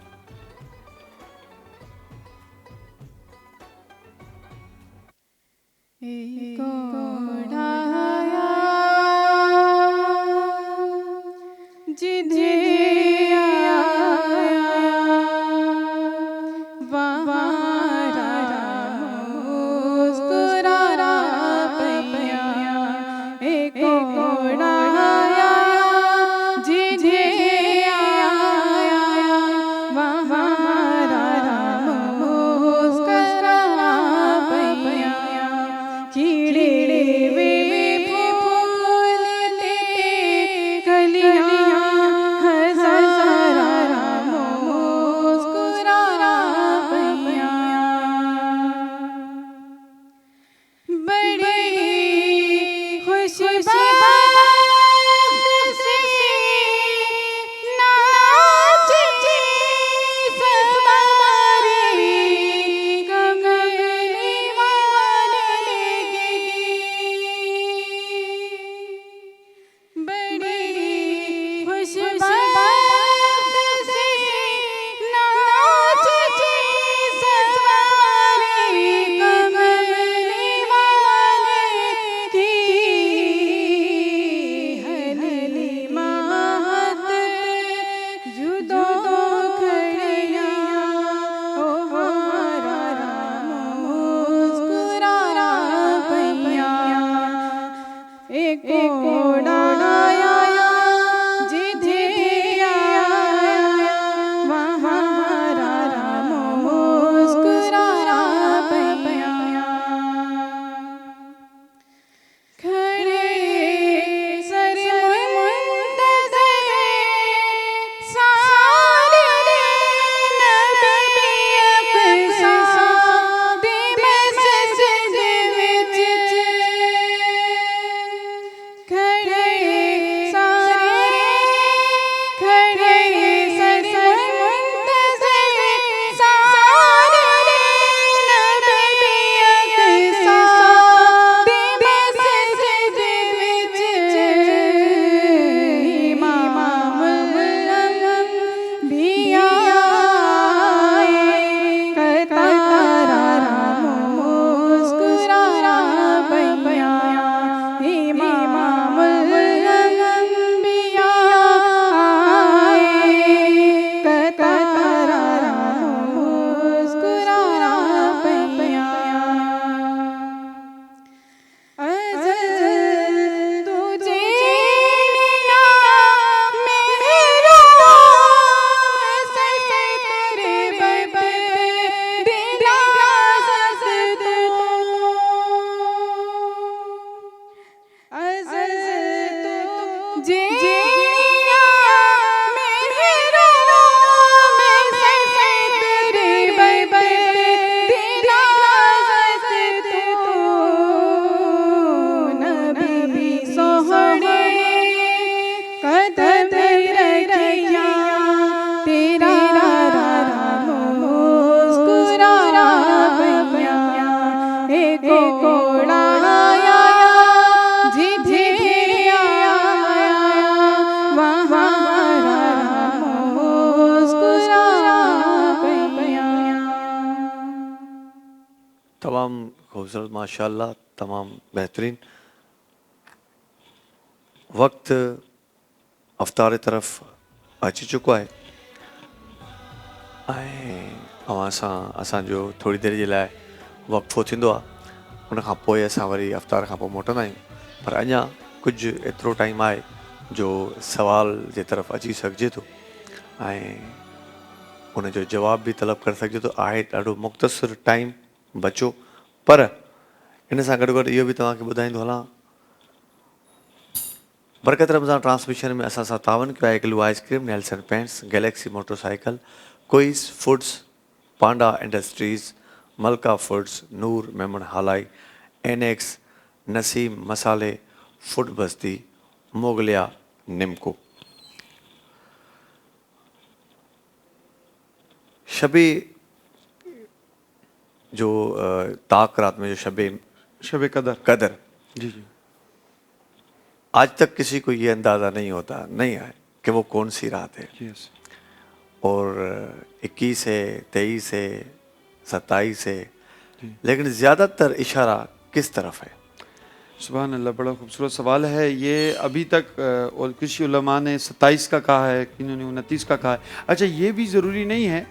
कीड़े तमाम खूबसूरत, माशाल्लाह, तमाम बेहतरीन। वक्त अफ़्तार तरफ़ अची चुको आहे ऐं अवां सां असांजो थोरी देरि जे लाइ वक़फ़ो थींदो आहे, उन खां पोइ असां वरी अफ़्तार खां पोइ मोटंदा आहियूं। पर अञा कुझु एतिरो टाइम आहे जो सवाल जे तरफ़ अची सघिजे थो ऐं उन जो जवाब बि तलब करे सघिजे थो। आहे ॾाढो मुख़्तसिर टाइम बचो, पर इन सां गॾु गॾु इहो बि तव्हांखे ॿुधाईंदो हलां, बरकत रमज़ान ट्रांसमिशन में असां सां तावन कयो आहे Igloo ice cream, Nelson Paints, Galaxy motorcycle, Quiz Foods, Panda Industries, Malka Foods, Noor Memon Halai, NX, Naseem Masale, Food बस्ती, मोगलिया, निमको। शबे जो ताक रात में जो शबे कदर। कदर, जी जी। आज तक किसी को ये अंदाज़ा नहीं है कि वो कौन सी रात है, यस। और 21 है, 23 है, 27 है, लेकिन ज़्यादातर इशारा किस तरफ है? सुभान अल्लाह, बड़ा खूबसूरत सवाल है ये। अभी तक और किसी उलमा ने 27 का कहा है, किन्होंने 29 का कहा है। अच्छा, ये भी ज़रूरी नहीं है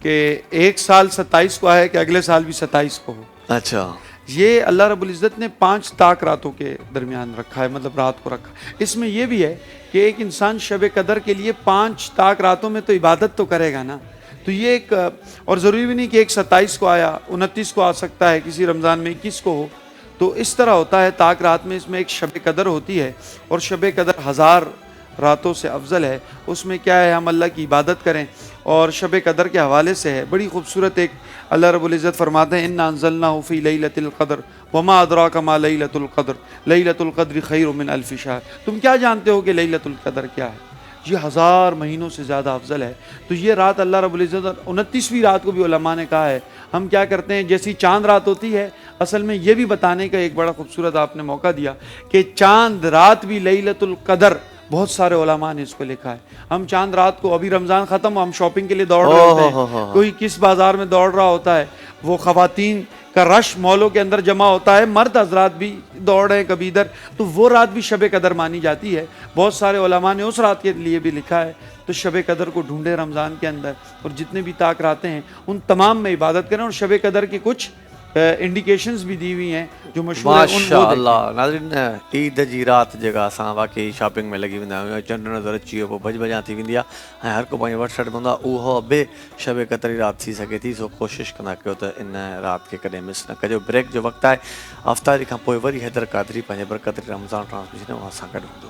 कि एक साल 27 को है कि अगले साल भी 27 को हो। अच्छा, ये अल्लाह रब्बुल इज़्ज़त ने 5 ताक रातों के दरमियान रखा है, मतलब रात को रखा। इसमें यह भी है कि एक इंसान शब कदर के लिए 5 ताक रातों में तो इबादत तो करेगा ना। तो ये एक, और ज़रूरी भी नहीं कि एक 27 को आया, 29 को आ सकता है, किसी रमज़ान में 21 को हो। तो इस तरह होता है ताक रात में। इसमें एक शब कदर होती है और शब कदर 1000 रातों से अफजल है। उसमें क्या है, हम अल्लाह की इबादत करें। और शब कदर के हवाले से है बड़ी खूबसूरत एक, अल्लाह रब्बुल इज़्ज़त फरमाते हैं, इन्ना अंज़लनाहु फ़ी लैलतिल क़द्र वमा अदराका मा लैलतुल क़द्र लैलतुल क़द्रि खैरुम मिन अल्फ़ि शहर। तुम क्या जानते हो कि लैलतुल क़द्र क्या है? ये 1000 महीनों से ज़्यादा अफजल है। तो ये रात अल्लाह रब्बुल इज़्ज़त 29वीं रात को भी उलमा ने कहा है। हम क्या करते हैं, जैसी चांद रात होती है, असल में ये भी बताने का एक बड़ा खूबसूरत आपने मौका दिया कि चांद रात भी लैलतुल क़द्र, बहुत सारे उलमा ने इसको लिखा है। हम चांद रात को, अभी रमज़ान ख़त्म, हम शॉपिंग के लिए दौड़ रहे होते हैं, कोई किस बाज़ार में दौड़ रहा होता है, वो ख़वातीन का रश मॉलों के अंदर जमा होता है, मर्द हजरात भी दौड़ रहे हैं कभी इधर, तो वो रात भी शब कदर मानी जाती है। बहुत सारे उलमा ने उस रात के लिए भी लिखा है। तो शब कदर को ढूंढे रमज़ान के अंदर, और जितने भी ताक रातें हैं उन तमाम में इबादत करें। और शब कदर की कुछ इंडिकेशंस भी दी हुई हैं जो मशहूर है, उन वो देखें। माशाअल्लाह। नाज़रीन, ईद जी रात जेका असां वाकई शॉपिंग में लगी वेंदा आहियूं, चंड नज़र अची वियो, पोइ भॼ थी वेंदी आहे ऐं हर को पंहिंजो वटि छॾ पवंदो आहे, उहो बि शब कदर जी राति थी सघे थी। सो कोशिशि कंदा कयो त इन राति खे कॾहिं मिस न कजो। ब्रेक जो वक़्तु आहे, अफ़्तारी खां पोइ वरी हैदर क़ादरी पंहिंजे बरकत रमज़ान ट्रांसमिशन में असां गॾु हूंदो।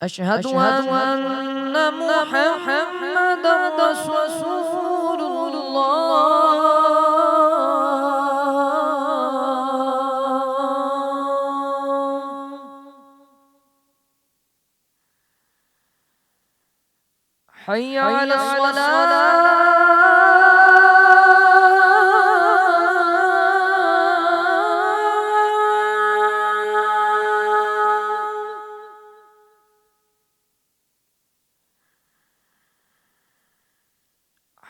अशहदु अन्ना मुहम्मदर रसूलुल्लाह। हय्य अला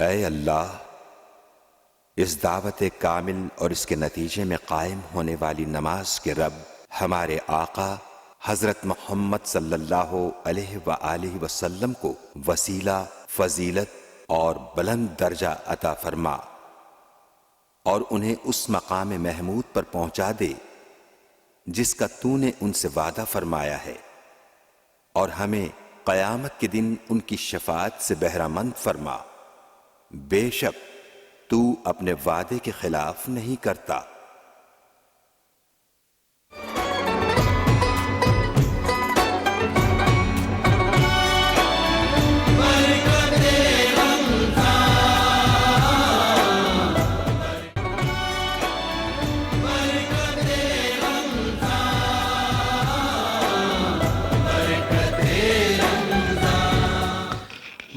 ऐ अल्लाह, इस दावत कामिल और इसके नतीजे में कायम होने वाली नमाज के रब हमारे आका हजरत मोहम्मद सल्लल्लाहु अलैहि वसल्लम को वसीला, फजीलत और बुलंद दर्जा अता फरमा और उन्हें उस मकाम महमूद पर पहुंचा दे जिसका तूने उनसे वादा फरमाया है, और हमें क़यामत के दिन उनकी शफाअत से बहरामंद फरमा। बेशक तू अपने वादे के खिलाफ नहीं करता।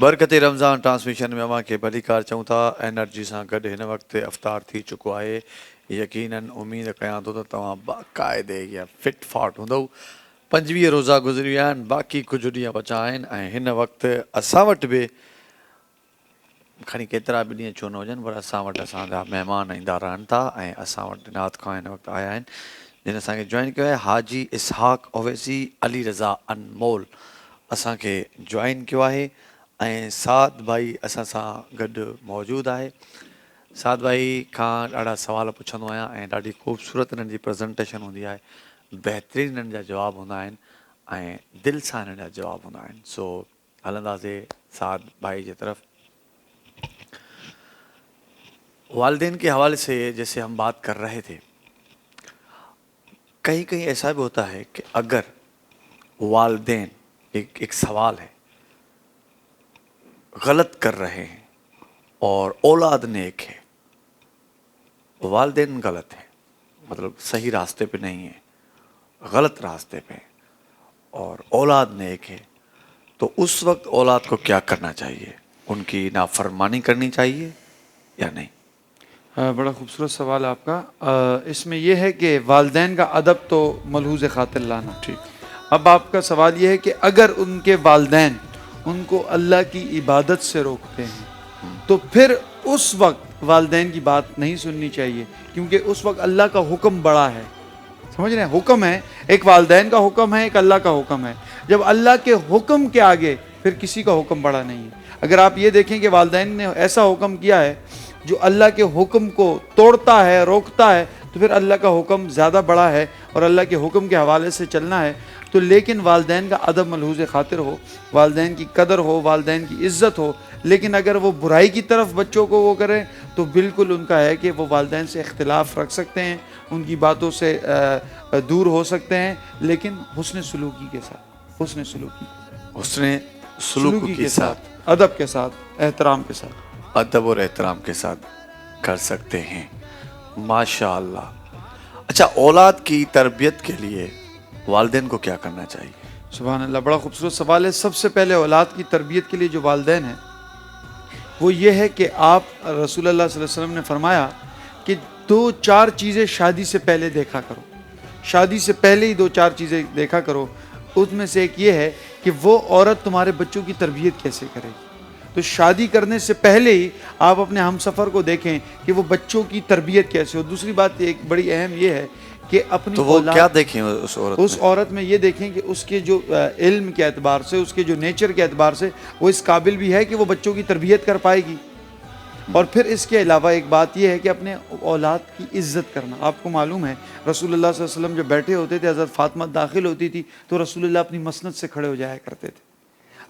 बरकत रमज़ान ट्रांसमिशन में अवां खे भली कार चऊं था। एनर्जी सां गॾु हिन वक़्तु अफ़्तार थी चुको आहे। यकीनन उम्मीद कयां थो त तव्हां बाक़ाइदे या फिट फाट हूंदव। 25 रोज़ा गुज़री विया आहिनि, बाक़ी कुझु ॾींहं बचा आहिनि ऐं हिन वक़्तु असां वटि बि खणी केतिरा बि ॾींहं छो न हुजनि पर असां वटि असांजा महिमान ईंदा रहनि था ऐं असां वटि नात खां हिन वक़्तु आया आहिनि जिन असांखे जॉइन कयो आहे। हाजी इसहाक ओवैसी अली रज़ा अनमोल असांखे जॉइन कयो आहे ऐं साद भाई असां सां गॾु मौजूदु आहे। साद भाई खां ॾाढा सवाल पुछंदो आहियां ऐं ॾाढी ख़ूबसूरत हिननि जी प्रेज़ेंटेशन हूंदी आहे, बहितरीनु हिननि जा जवाब हूंदा आहिनि ऐं दिलि सां हिननि जा जवाब हूंदा आहिनि। सो हलंदासीं साद भाई जी तरफ़। वालिदैन के हवाले से जैसे हम बात कर रहे थे, कहीं कहीं ऐसा भी होता है कि अगर वालिदैन एक सवाल है गलत कर रहे हैं और औलाद नेक है, वालिदैन गलत है मतलब सही रास्ते पे नहीं है, गलत रास्ते पे और औलाद नेक है, तो उस वक्त औलाद को क्या करना चाहिए? उनकी नाफरमानी करनी चाहिए या नहीं? बड़ा खूबसूरत सवाल है आपका। इसमें यह है कि वालिदैन का अदब तो मलहूज़ खातिर लाना। ठीक। अब आपका सवाल यह है कि अगर उनके वालिदैन उनको अल्लाह की इबादत से रोकते हैं तो फिर उस वक्त वालिदैन की बात नहीं सुननी चाहिए, क्योंकि उस वक्त अल्लाह का हुक्म बड़ा है। समझ रहे हैं? हुक्म है, एक वालिदैन का हुक्म है, एक अल्लाह का हुक्म है। जब अल्लाह के हुक्म के आगे फिर किसी का हुक्म बड़ा नहीं है। अगर आप ये देखें कि वालिदैन ने ऐसा हुक्म किया है जो अल्लाह के हुक्म को तोड़ता है, रोकता है, तो फिर अल्लाह का हुक्म ज़्यादा बड़ा है और अल्लाह के हुक्म के हवाले से चलना है। तो लेकिन वालिदैन का अदब मलहूज़ खातिर हो, वालिदैन की कदर हो, वालिदैन की इज़्ज़त हो। लेकिन अगर वो बुराई की तरफ बच्चों को वो करें तो बिल्कुल उनका है कि वो वालिदैन से इख्तिलाफ़ रख सकते हैं, उनकी बातों से दूर हो सकते हैं, लेकिन हुस्न सलूकी के साथ, हुस्न सलूकी के साथ, अदब के साथ, एहतराम के साथ, अदब और एहतराम के साथ कर सकते हैं। माशाअल्लाह। अच्छा, औलाद की तरबियत के लिए वालिदैन को क्या करना चाहिए? सुभान अल्लाह, बड़ा खूबसूरत सवाल है। सबसे पहले औलाद की तरबियत के लिए जो वालिदैन हैं वो ये है कि आप रसूलुल्लाह सल्लल्लाहु अलैहि वसल्लम ने फरमाया कि 2-4 चीज़ें शादी से पहले देखा करो। शादी से पहले ही 2-4 चीज़ें देखा करो। उसमें से एक ये है कि वो औरत तुम्हारे बच्चों की तरबियत कैसे करेगी। तो शादी करने से पहले ही आप अपने हमसफ़र को देखें कि वो बच्चों की तरबियत कैसे हो। दूसरी बात एक बड़ी अहम ये है कि अपनी तो वो क्या देखें उस औरत में ये देखें कि उसके जो इल्म के एतबार से, उसके जो नेचर के एतबार से वो इस काबिल भी है कि वो बच्चों की तरबियत कर पाएगी। और फिर इसके अलावा एक बात यह है कि अपने औलाद की इज़्ज़त करना। आपको मालूम है रसूलुल्लाह सल्लल्लाहु अलैहि वसल्लम जब बैठे होते थे, हज़रत फ़ातिमा दाखिल होती थी तो रसूलुल्लाह अपनी मसनद से खड़े हो जाया करते थे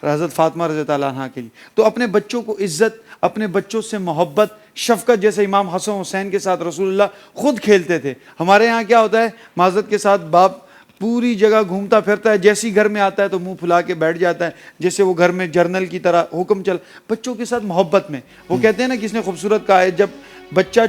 हज़रत फ़ातिमा रज़ी अल्लाह अन्हा के लिए। तो अपने बच्चों को इज़्ज़त, अपने बच्चों से मोहब्बत, शफ़क़त, जैसे इमाम हसन हुसैन के साथ रसूलुल्लाह खुद खेलते थे। हमारे यहाँ क्या होता है, माज़रत के साथ बाप पूरी जगह घूमता फिरता है, जैसे ही घर में आता है तो मुंह फुला के बैठ जाता है, जैसे वो घर में जर्नल की तरह हुक्म चल। बच्चों के साथ मोहब्बत में वो कहते हैं ना, किसने खूबसूरत कहा है, जब बच्चा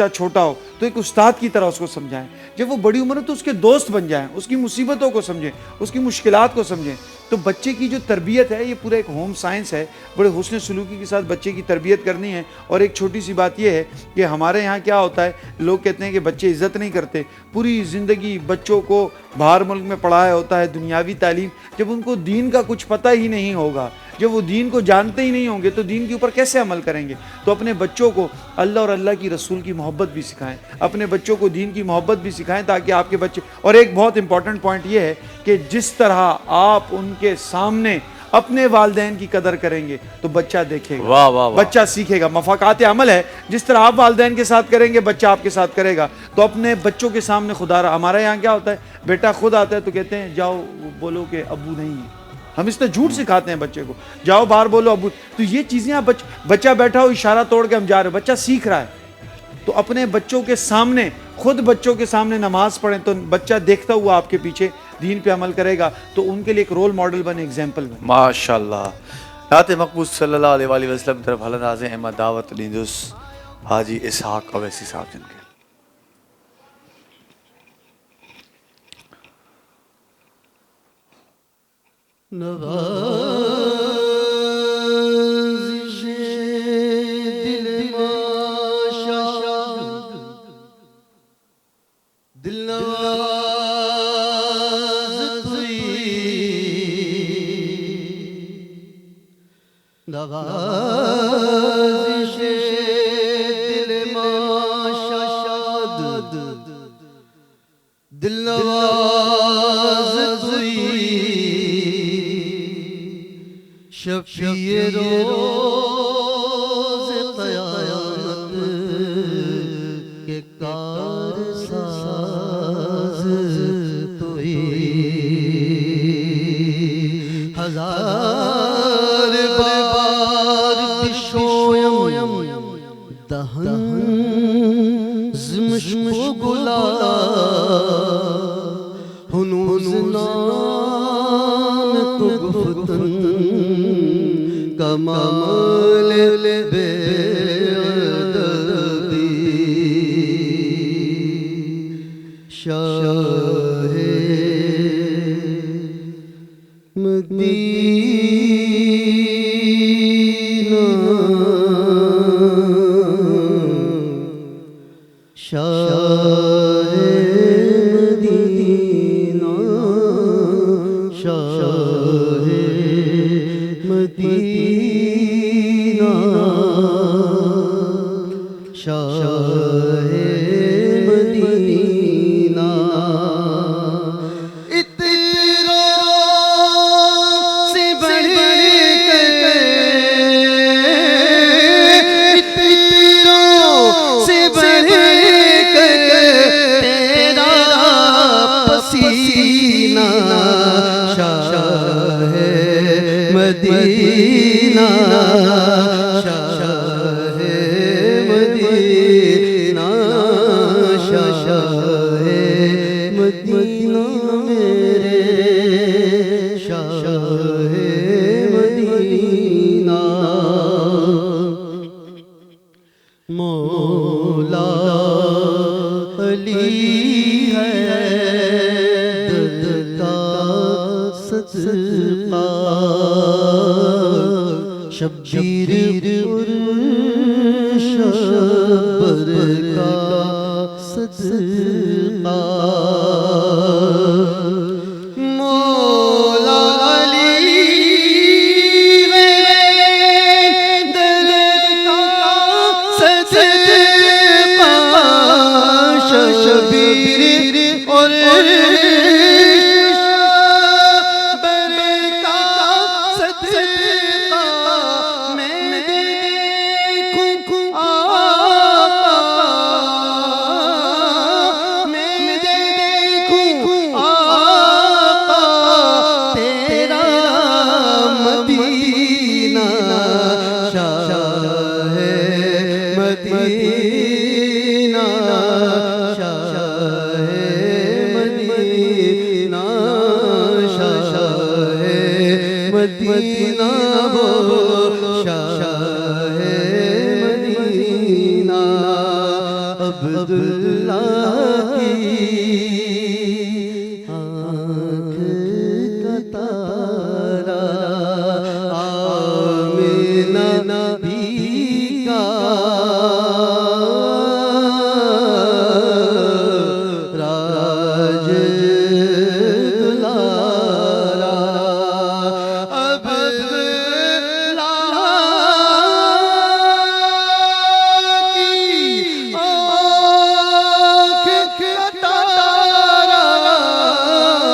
छोटा हो तो एक उस्ताद की तरह उसको समझाएं। जब वो बड़ी उम्र है तो उसके दोस्त बन जाएं, उसकी मुसीबतों को समझें, उसकी मुश्किलात को समझें। तो बच्चे की जो तरबियत है ये पूरा एक होम साइंस है। बड़े हुस्न सलूकी के साथ बच्चे की तरबियत करनी है। और एक छोटी सी बात ये है कि हमारे यहाँ क्या होता है, लोग कहते हैं कि बच्चे इज़्ज़त नहीं करते। पूरी ज़िंदगी बच्चों को बाहर मुल्क में पढ़ाया होता है दुनियावी तालीम। जब उनको दीन का कुछ पता ही नहीं होगा, जब वो दीन को जानते ही नहीं होंगे तो दीन के ऊपर कैसे अमल करेंगे। तो अपने बच्चों को अल्लाह और अल्लाह की रसूल की मोहब्बत भी सिखाएं, अपने बच्चों को दीन की मोहब्बत भी सिखाएं, ताकि आपके बच्चे। और एक बहुत इंपॉर्टेंट पॉइंट ये है कि जिस तरह आप उनके सामने अपने वालिदैन की कदर करेंगे तो बच्चा देखेगा, वाह वाह वाह, बच्चा सीखेगा। मफाकात अमल है, जिस तरह आप वालिदैन के साथ करेंगे बच्चा आपके साथ करेगा। तो अपने बच्चों के सामने खुदा, हमारे यहाँ क्या होता है, बेटा खुद आता है तो कहते हैं जाओ बोलो कि अब्बू नहीं है। हम इस तरह झूठ सिखाते हैं बच्चे को, जाओ बाहर बोलो अब्बू। तो ये चीज़ें आप बच्चा बैठा हो, इशारा तोड़ के हम जा रहे हो, बच्चा सीख रहा है। तो अपने बच्चों के सामने, खुद बच्चों के सामने नमाज पढ़ें तो बच्चा देखता हुआ आपके पीछे दीन पे अमल करेगा, तो उनके लिए एक रोल मॉडल बने, एग्जाम्पल बने। माशाअल्लाह। नाते मकबूल सल्लल्लाहु अलैहि वसल्लम तरफ हलन नाज़े अहमद दावत नींदुस हाजी इसहाक अवैसी साहब जिनके मदीना शाह मदीना शाह मदीना शाह मदीना इतरा से बढ़ पसीना शाह मदीना शाह मदीना शाह मदीना मेरे शाह मदीना मौला अली है सदका शब्बीर शब्बर का सदका मौला अली है दर्द का सदका शब्बीर और मदीना शाह मदीना शाह मदीना बोलो शाह मदीना अब्दुल्ला की आँख का तारा आमिना नबी का राज दुलारा अब्दुल्ला की आँख का तारा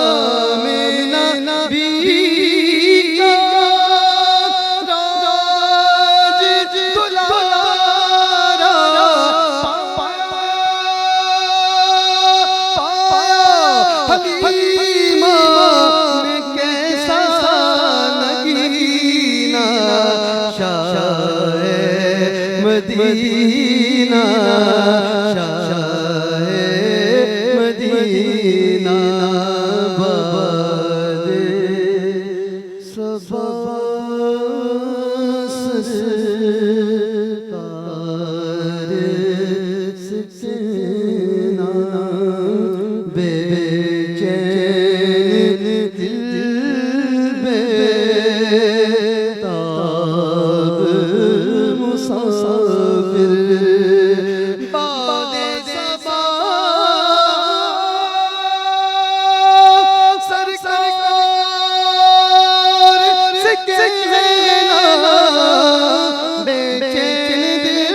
आमिना नबी का राज दुलारा हलीमा में कैसा नगीना शाह मदीना शाह मदीना बादे सबा सरकार सिकना बेचैन दिल बेताब मुसाफिर बादे सबा सरकार सिकना बेचैन दिल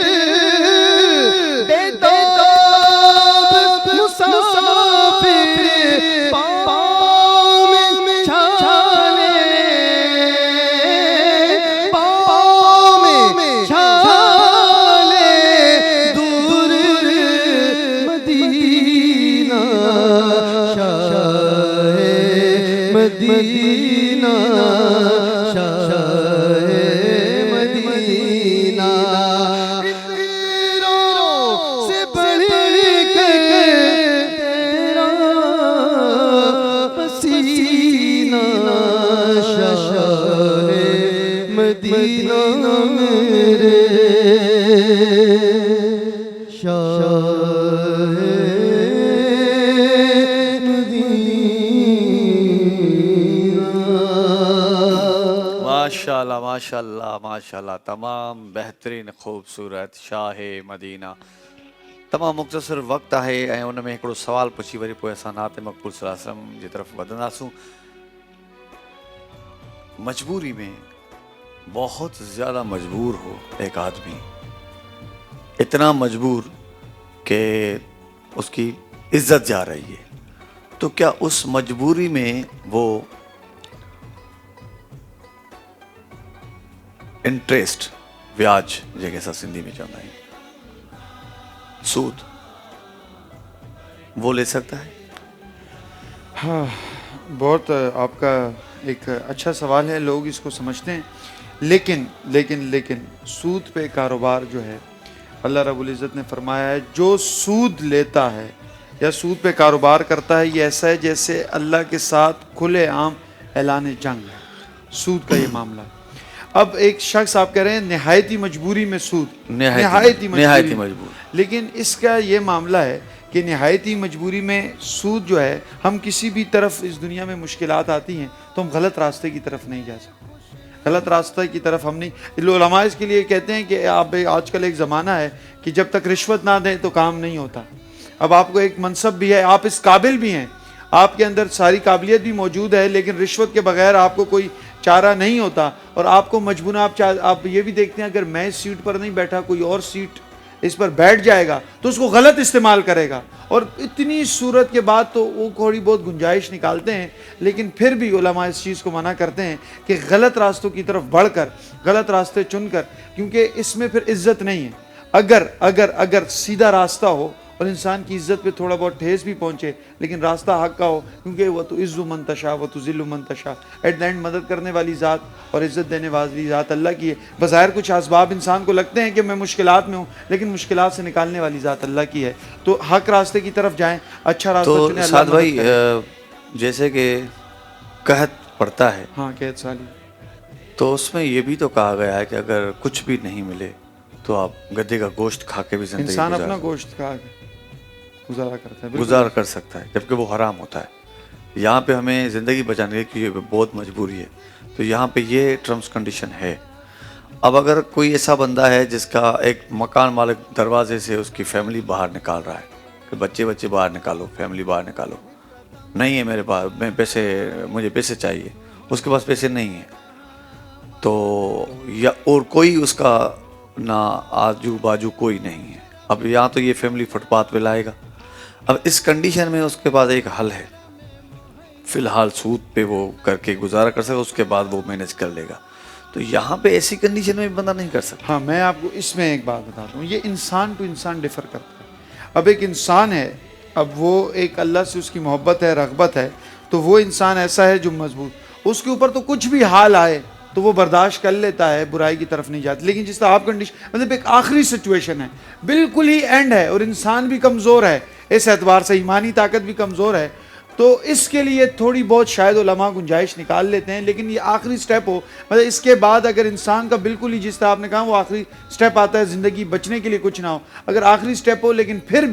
बेताब मुसाफिर पाँव में छाले पाँव में छाले दूर मदीना शाह मदीना शाह मदीना से बढ़ तेरा पसीना शाह मदीना मेरे शाह माशाल्लाह माशाल्लाह माशाल्लाह, तमाम बेहतरीन खूबसूरत शाह मदीना। तमामु मुख़्तसर वक़्तु आहे ऐं उन में हिकिड़ो सुवाल पुछी वरी पोइ असां नात मक़बूल सल्लल्लाहु अलैहि वसल्लम जी तरफ़ वधंदासूं। मजबूरी में बहुत ज़्यादा मजबूर हो एक आदमी, इतना मजबूर कि उसकी इज्जत जा रही है, तो क्या उस मजबूरी में वो इंटरेस्ट ब्याज जैसे असां सिंधी में चवंदा आहियूं सूद वो ले सकता है? हाँ, बहुत आपका एक अच्छा सवाल है, लोग इसको समझते हैं, लेकिन सूद पे कारोबार जो है, अल्लाह रब्बुल इज़्ज़त ने फरमाया है जो सूद लेता है या सूद पे कारोबार करता है ये ऐसा है जैसे अल्लाह के साथ खुले आम ऐलान जंग है, सूद का ये मामला है। अब एक शख्स आप कह रहे हैं निहायती मजबूरी में सूद, निहायती मजबूरी, लेकिन इसका ये मामला है कि निहायती मजबूरी में सूद जो है, हम किसी भी तरफ इस दुनिया में मुश्किलात आती हैं तो हम गलत रास्ते की तरफ नहीं जा सकते, गलत रास्ते की तरफ हम नहीं। उलमा इसके लिए कहते हैं कि आप आजकल एक ज़माना है कि जब तक रिश्वत ना दें तो काम नहीं होता। अब आपको एक मनसब भी है, आप इस काबिल भी हैं, आपके अंदर सारी काबिलियत भी मौजूद है, लेकिन रिश्वत के बगैर आपको कोई चारा नहीं होता और आपको मजबूर आप ये भी देखते हैं अगर मैं इस सीट पर नहीं बैठा कोई और सीट इस पर बैठ जाएगा तो उसको गलत इस्तेमाल करेगा, और इतनी सूरत के बाद तो वो थोड़ी बहुत गुंजाइश निकालते हैं, लेकिन फिर भी उलमा इस चीज़ को मना करते हैं कि गलत रास्तों की तरफ बढ़कर, गलत रास्ते चुनकर, क्योंकि इसमें फिर इज्जत नहीं है। अगर सीधा रास्ता हो और इंसान की इज्जत पे थोड़ा बहुत ठेस भी पहुंचे, लेकिन रास्ता हक का हो, क्योंकि वह तो इज़्ज़ु मन तशा व तो ज़िल्लु मन तशा, एट द एंड मदद करने वाली ज़ात और इज़्ज़त देने वाली ज़ात अल्लाह की है। बज़ाहिर कुछ असबाब इंसान को लगते हैं कि मैं मुश्किलात में हूँ, लेकिन मुश्किलात से निकालने वाली ज़ात अल्लाह की है। तो हक रास्ते की तरफ जाएँ, अच्छा रास्ता तो चुनें। साद भाई जैसे कि कहत पड़ता है, हाँ कहत साली, तो उसमें ये भी तो कहा गया है कि अगर कुछ भी नहीं मिले तो आप गधे का गोश्त खा के भी जिंदगी इंसान अपना गोश्त खा के गुजारा करता है, गुजार कर सकता है, जबकि वो हराम होता है। यहाँ पे हमें ज़िंदगी बचाने की बहुत मजबूरी है, तो यहाँ पे ये टर्म्स कंडीशन है। अब अगर कोई ऐसा बंदा है जिसका एक मकान मालिक दरवाजे से उसकी फैमिली बाहर निकाल रहा है कि बच्चे बाहर निकालो, फैमिली बाहर निकालो, नहीं है मेरे पास, मुझे पैसे चाहिए, उसके पास पैसे नहीं है, तो या और कोई उसका ना आजू बाजू कोई नहीं है। अब यहाँ तो ये फैमिली फुटपाथ पे लाएगा। अब इस कंडीशन में उसके पास एक हल है, फिलहाल सूद पे वो करके गुजारा कर सके, उसके बाद वो मैनेज कर लेगा। तो यहाँ पे ऐसी कंडीशन में बंदा नहीं कर सकता। हाँ, मैं आपको इसमें एक बात बताता हूँ, ये इंसान टू इंसान डिफर करता है। अब एक इंसान है, अब वो एक अल्लाह से उसकी मोहब्बत है, रग़बत है, तो वो इंसान ऐसा है जो मजबूत, उसके ऊपर तो कुछ भी हाल आए तो वो बर्दाश्त कर लेता है, बुराई की तरफ नहीं जाता। लेकिन जिस तरह आप कंडीशन, मतलब एक आखिरी सिचुएशन है, बिल्कुल ही एंड है, और इंसान भी कमज़ोर है, इस एतबार से ईमानी ताकत भी कमज़ोर है, तो इसके लिए थोड़ी बहुत शायद उलमा गुंजाइश निकाल लेते हैं। लेकिन ये आखिरी स्टेप हो, मतलब इसके बाद अगर इंसान का बिल्कुल ही, जिस तरह आपने कहा, वो आखिरी स्टेप आता है, ज़िंदगी बचने के लिए कुछ ना हो, अगर आखिरी स्टेप हो, लेकिन फिर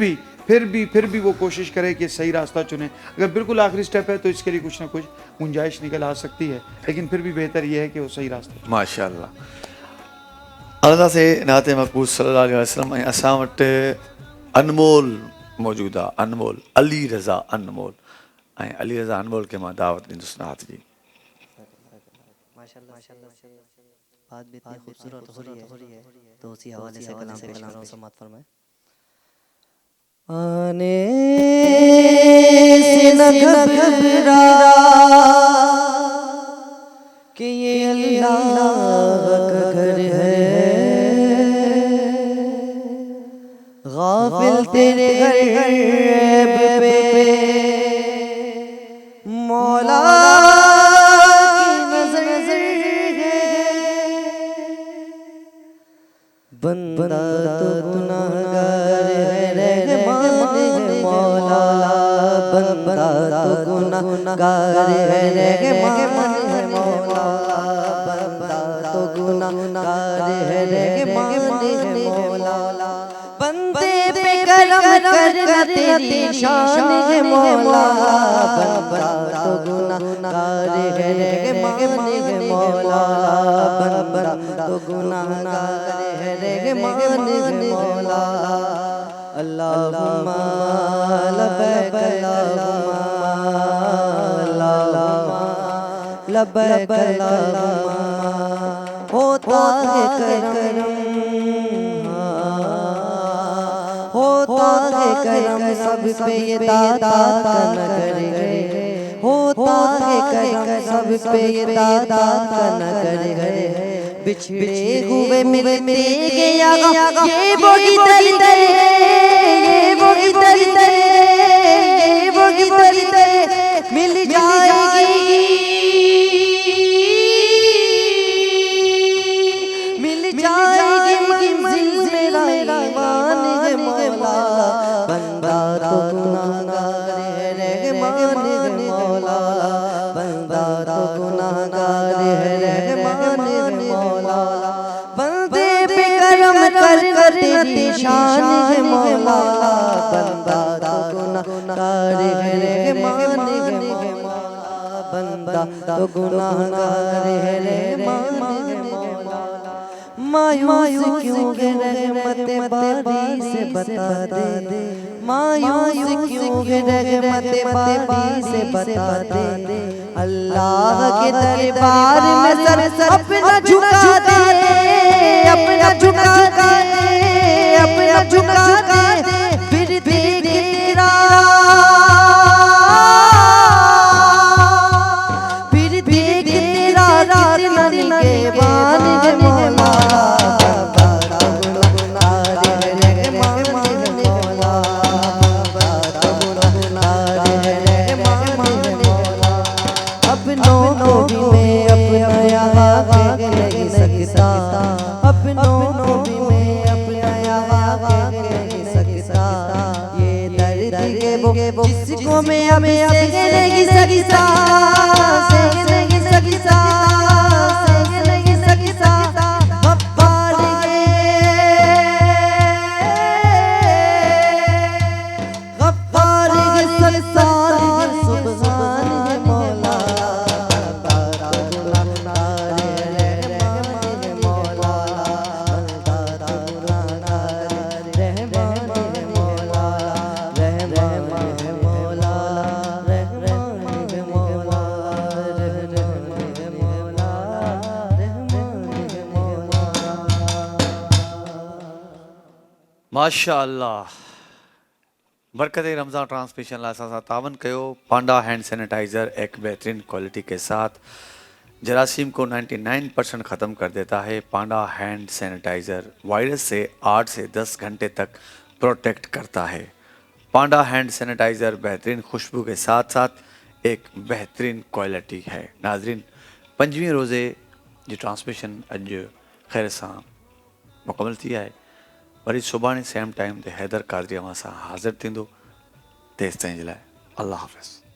भी वो कोशिश करे कि सही रास्ता चुने। अगर बिल्कुल आखिरी स्टेप है तो इसके लिए कुछ ना कुछ गुंजाइश निकल आ सकती है, लेकिन फिर भी बेहतर यह है कि वो सही रास्ता। माशाअल्लाह। अल्लाह से नाते मक़बूल सल्लल्लाहु अलैहि वसल्लम ऐं असां वटि अनमोल मौजूद आहे, अनमोल अली रज़ा अनमोल, ऐं अली रज़ा अनमोल खे मां दावत ॾींदुसि नात जी। बात भी इतनी खूबसूरत हो रही है, तो उसी हवाले से कलाम पेश कर रहा हूं, समाअत फरमाएं। आने से न घबरा कि ये अल्लाह का घर है, गाफिल तेरे गैब पे मौला की नजर है, बंदा तो गुनाहगार है, रहमान मौला, बंदा तो गुनाहगार है, रहमान मौला, बंदा तो गुनाहगार है, रहमान मौला, बंदे पे करम करना तेरी शान है मौला, बंदा तो गुनाहगार है, रहमान मौला, बंदा तो गुनाहगार है, रहमान मौला, अल्लाहुम्मा लब्बैक अल्लाहुम्मा लब्बैक अल्लाहुम्मा होता है करम होता है करम सब पे ये दाता का नगर है होता है करम सब पे ये दाता का नगर है बिछड़े हुए मिलते गया ये बोगी दर दर ये बोगी दर दर ये बोगी दर दर मिल जाएगी मिल जाएगी मंजिल मेरा ईमान है मौला बंदा तो गुनाहगार है रहमान है मौला बंदा तो गुनाहगार है रहमान है मौला बंदे पे करम कर कर तेरी शान है मौला बंदा तो गुनाहगार है रहमान है मौला बंदा तो गुनाहगार है रहमान है मौला मायूस क्यों है रहमत बारी से बता दे मायूस क्यों है रहमत बारी से बता दे अल्लाह के दरबार में सर अपना झुका दे अपना झुका दे अपना झुका दे फिर देख तेरा फिर देख तेरा कितना निगहबान है मौला अपनों को भी मैं अपना यहाँ नहीं सकता अपनों को भी मैं अपना यहाँ नहीं सकता ये दर्द के वो जिसको मैं अब सह नहीं सकता सह नहीं सकता सह नहीं सकता गफ्फार गफ्फार सत्तार सुभान है मौला माशाअल्लाह बरकत रमज़ान ट्रांसमिशन लाइ असां सां तावन कयो पांडा हैंड सैनिटाइज़र एक बेहतरीन क्वालिटी के साथ जरासीम को 99% ख़त्म कर देता है। पांडा हैंड सैनिटाइज़र वायरस से 8 से 10 घंटे तक प्रोटेक्ट करता है। पांडा हैंड सैनिटाइज़र बेहतरीन खुशबू के साथ साथ एक बेहतरीन क्वालिटी है। नाज़रीन 5वें रोज़े जी ट्रांसमिशन अॼु ख़ैर सां मुकमल थी आहे। वरी सुभाणे सेम टाइम ते हैदर कादरी अवां सां हाज़िर थींदो। तेसिताईं जे लाइ अल्लाह हाफ़िज़।